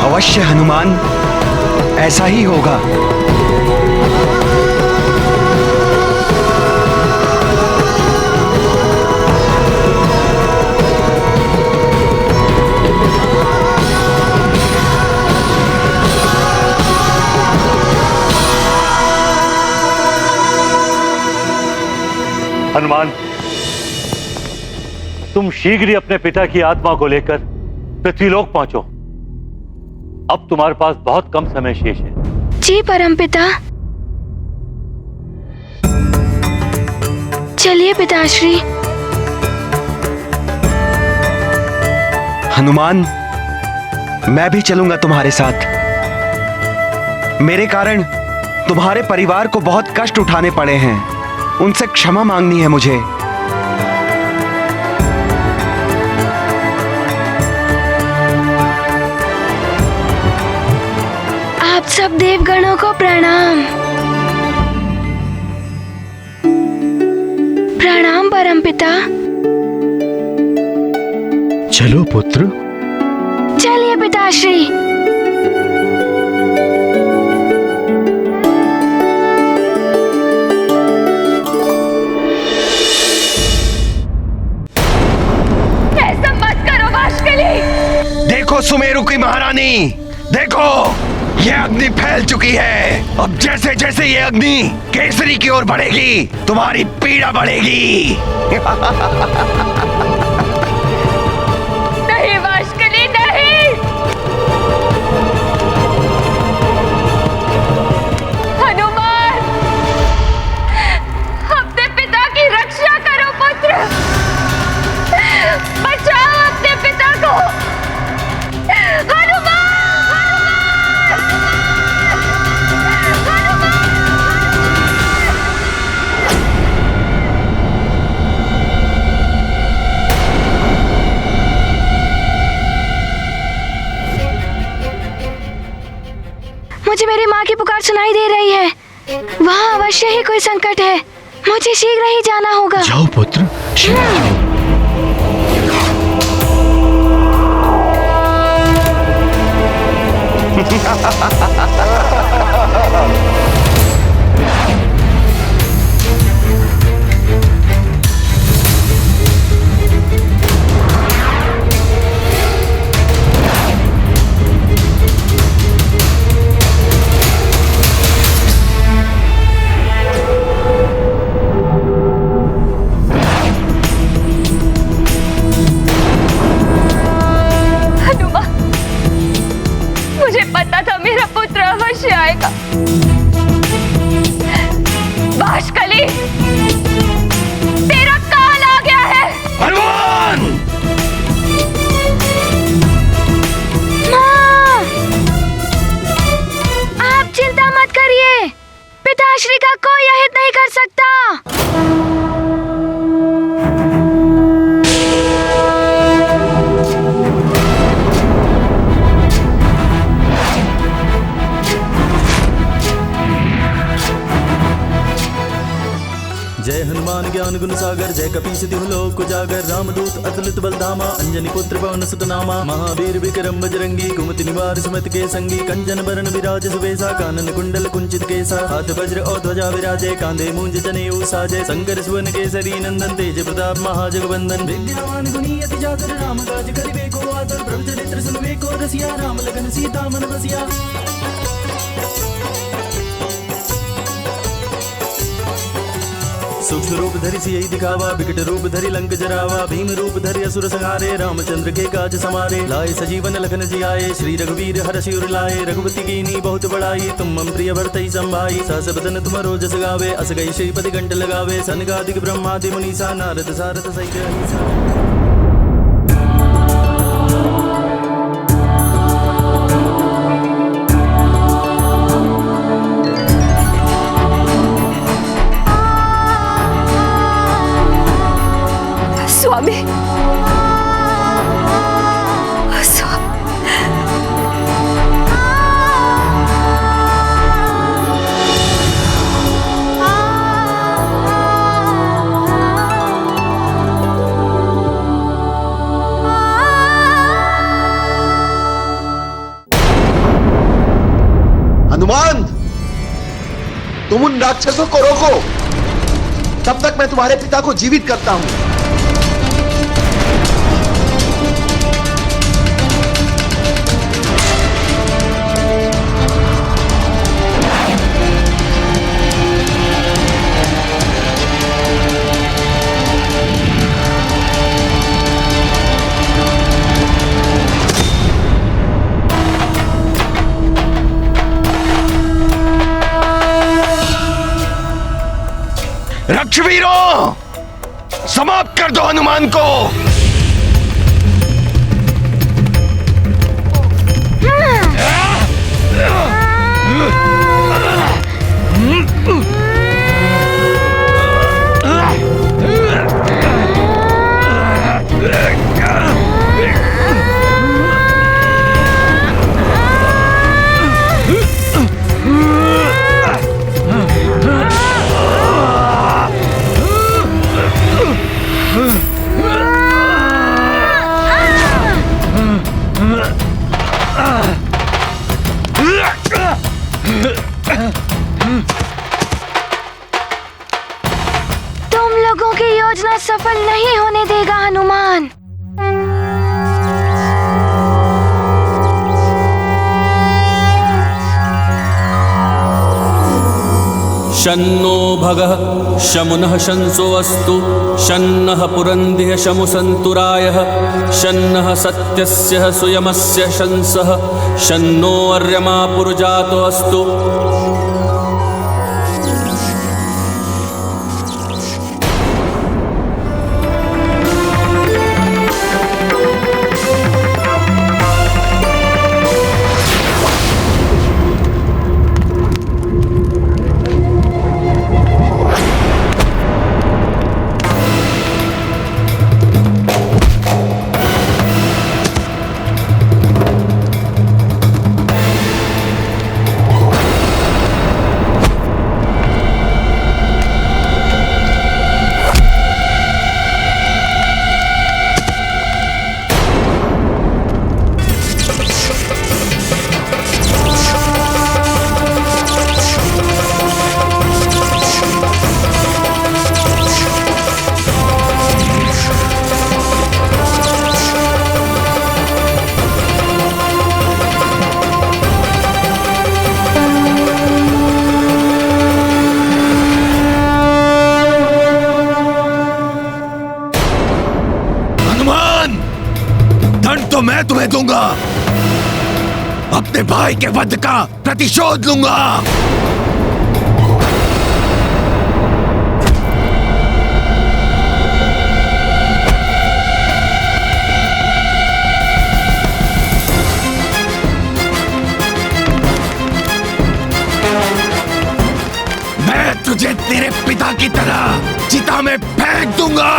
अवश्य हनुमान, ऐसा ही होगा। हनुमान, तुम शीघ्र ही अपने पिता की आत्मा को लेकर पृथ्वीलोक पहुंचो। अब तुम्हारे पास बहुत कम समय शेष है। जी परमपिता। चलिए पिताश्री। हनुमान, मैं भी चलूंगा तुम्हारे साथ। मेरे कारण तुम्हारे परिवार को बहुत कष्ट उठाने पड़े हैं, उनसे क्षमा मांगनी है मुझे। आप सब देवगणों को प्रणाम। प्रणाम परमपिता। चलो पुत्र। चलिए पिताश्री। ऐसा मत करो वाशकली। देखो सुमेरु की महारानी, देखो ये अग्नि फैल चुकी है। अब जैसे जैसे ये अग्नि केसरी की ओर बढ़ेगी, तुम्हारी पीड़ा बढ़ेगी। नहीं वाशकली, नहीं। हनुमान, अपने पिता की रक्षा करो पुत्र। बचाओ अपने पिता को। हनुमान! मुझे मेरी माँ की पुकार सुनाई दे रही है। वहाँ अवश्य ही कोई संकट है। मुझे शीघ्र ही जाना होगा। जाओ पुत्र, शीघ्र जाओ। पता था मेरा पुत्र अवश्य आएगा। वाशकली, तेरा काल आ गया है। हनुमान! माँ! आप चिंता मत करिए, पिताश्री का कोई अहित नहीं कर सकता। जय हनुमान ज्ञान गुण सागर जय कपीस तिहु लोक उजागर रामदूत अतुलित बलधामा अंजनी पुत्र पवन सुत नामा महावीर विक्रम बजरंगी कुमति निवार सुमति के संगी कंचन बरन विराज सुबेसा कानन कुंडल कुंचित केसा हाथ वज्र और ध्वजा विराजे कांधे मूंज जनेऊ साजे शंकर सुवन केसरी नंदन तेज प्रताप महाजगवंदन विद्यावान गुणी अति जातर राम काज करिबे को आतर प्रभु चरित्र सुनबे को रसिया राम लगन सीता मन बसिया। सूक्ष्म रूप धरि सियहि दिखावा विकट रूप धरि लंक जरावा भीम रूप धरि असुर संहारे रामचंद्र के काज समारे लाए सजीवन लखन जियाए श्री रघुवीर हर्षि उर लाए रघुपति कीनी बहुत बड़ाई तुम मम प्रिय भरतहि संभाई सहस बदन तुम जस गावे अस गई श्रीपति कंठ लगावे सनकादिक ब्रह्मादि मुनीसा नारद सारथ सहित अहिसा। स्वामी हनुमान, तुम उन राक्षसों को रोको, तब तक मैं तुम्हारे पिता को जीवित करता हूं। रक्षवीरों, समाप्त कर दो हनुमान को। तुम लोगों की योजना सफल नहीं होने देगा हनुमान। शन्नो भगः शमुनः शंसो अस्तु शन्नः पुरंदिः शमु सन्तुरायः शन्नः सत्यस्य सुयमस्य शंसः शन्नो अर्यमा पुरुजातो अस्तु। तो मैं तुम्हें दूंगा, अपने भाई के वध का प्रतिशोध लूंगा। मैं तुझे तेरे पिता की तरह चिता में फेंक दूंगा।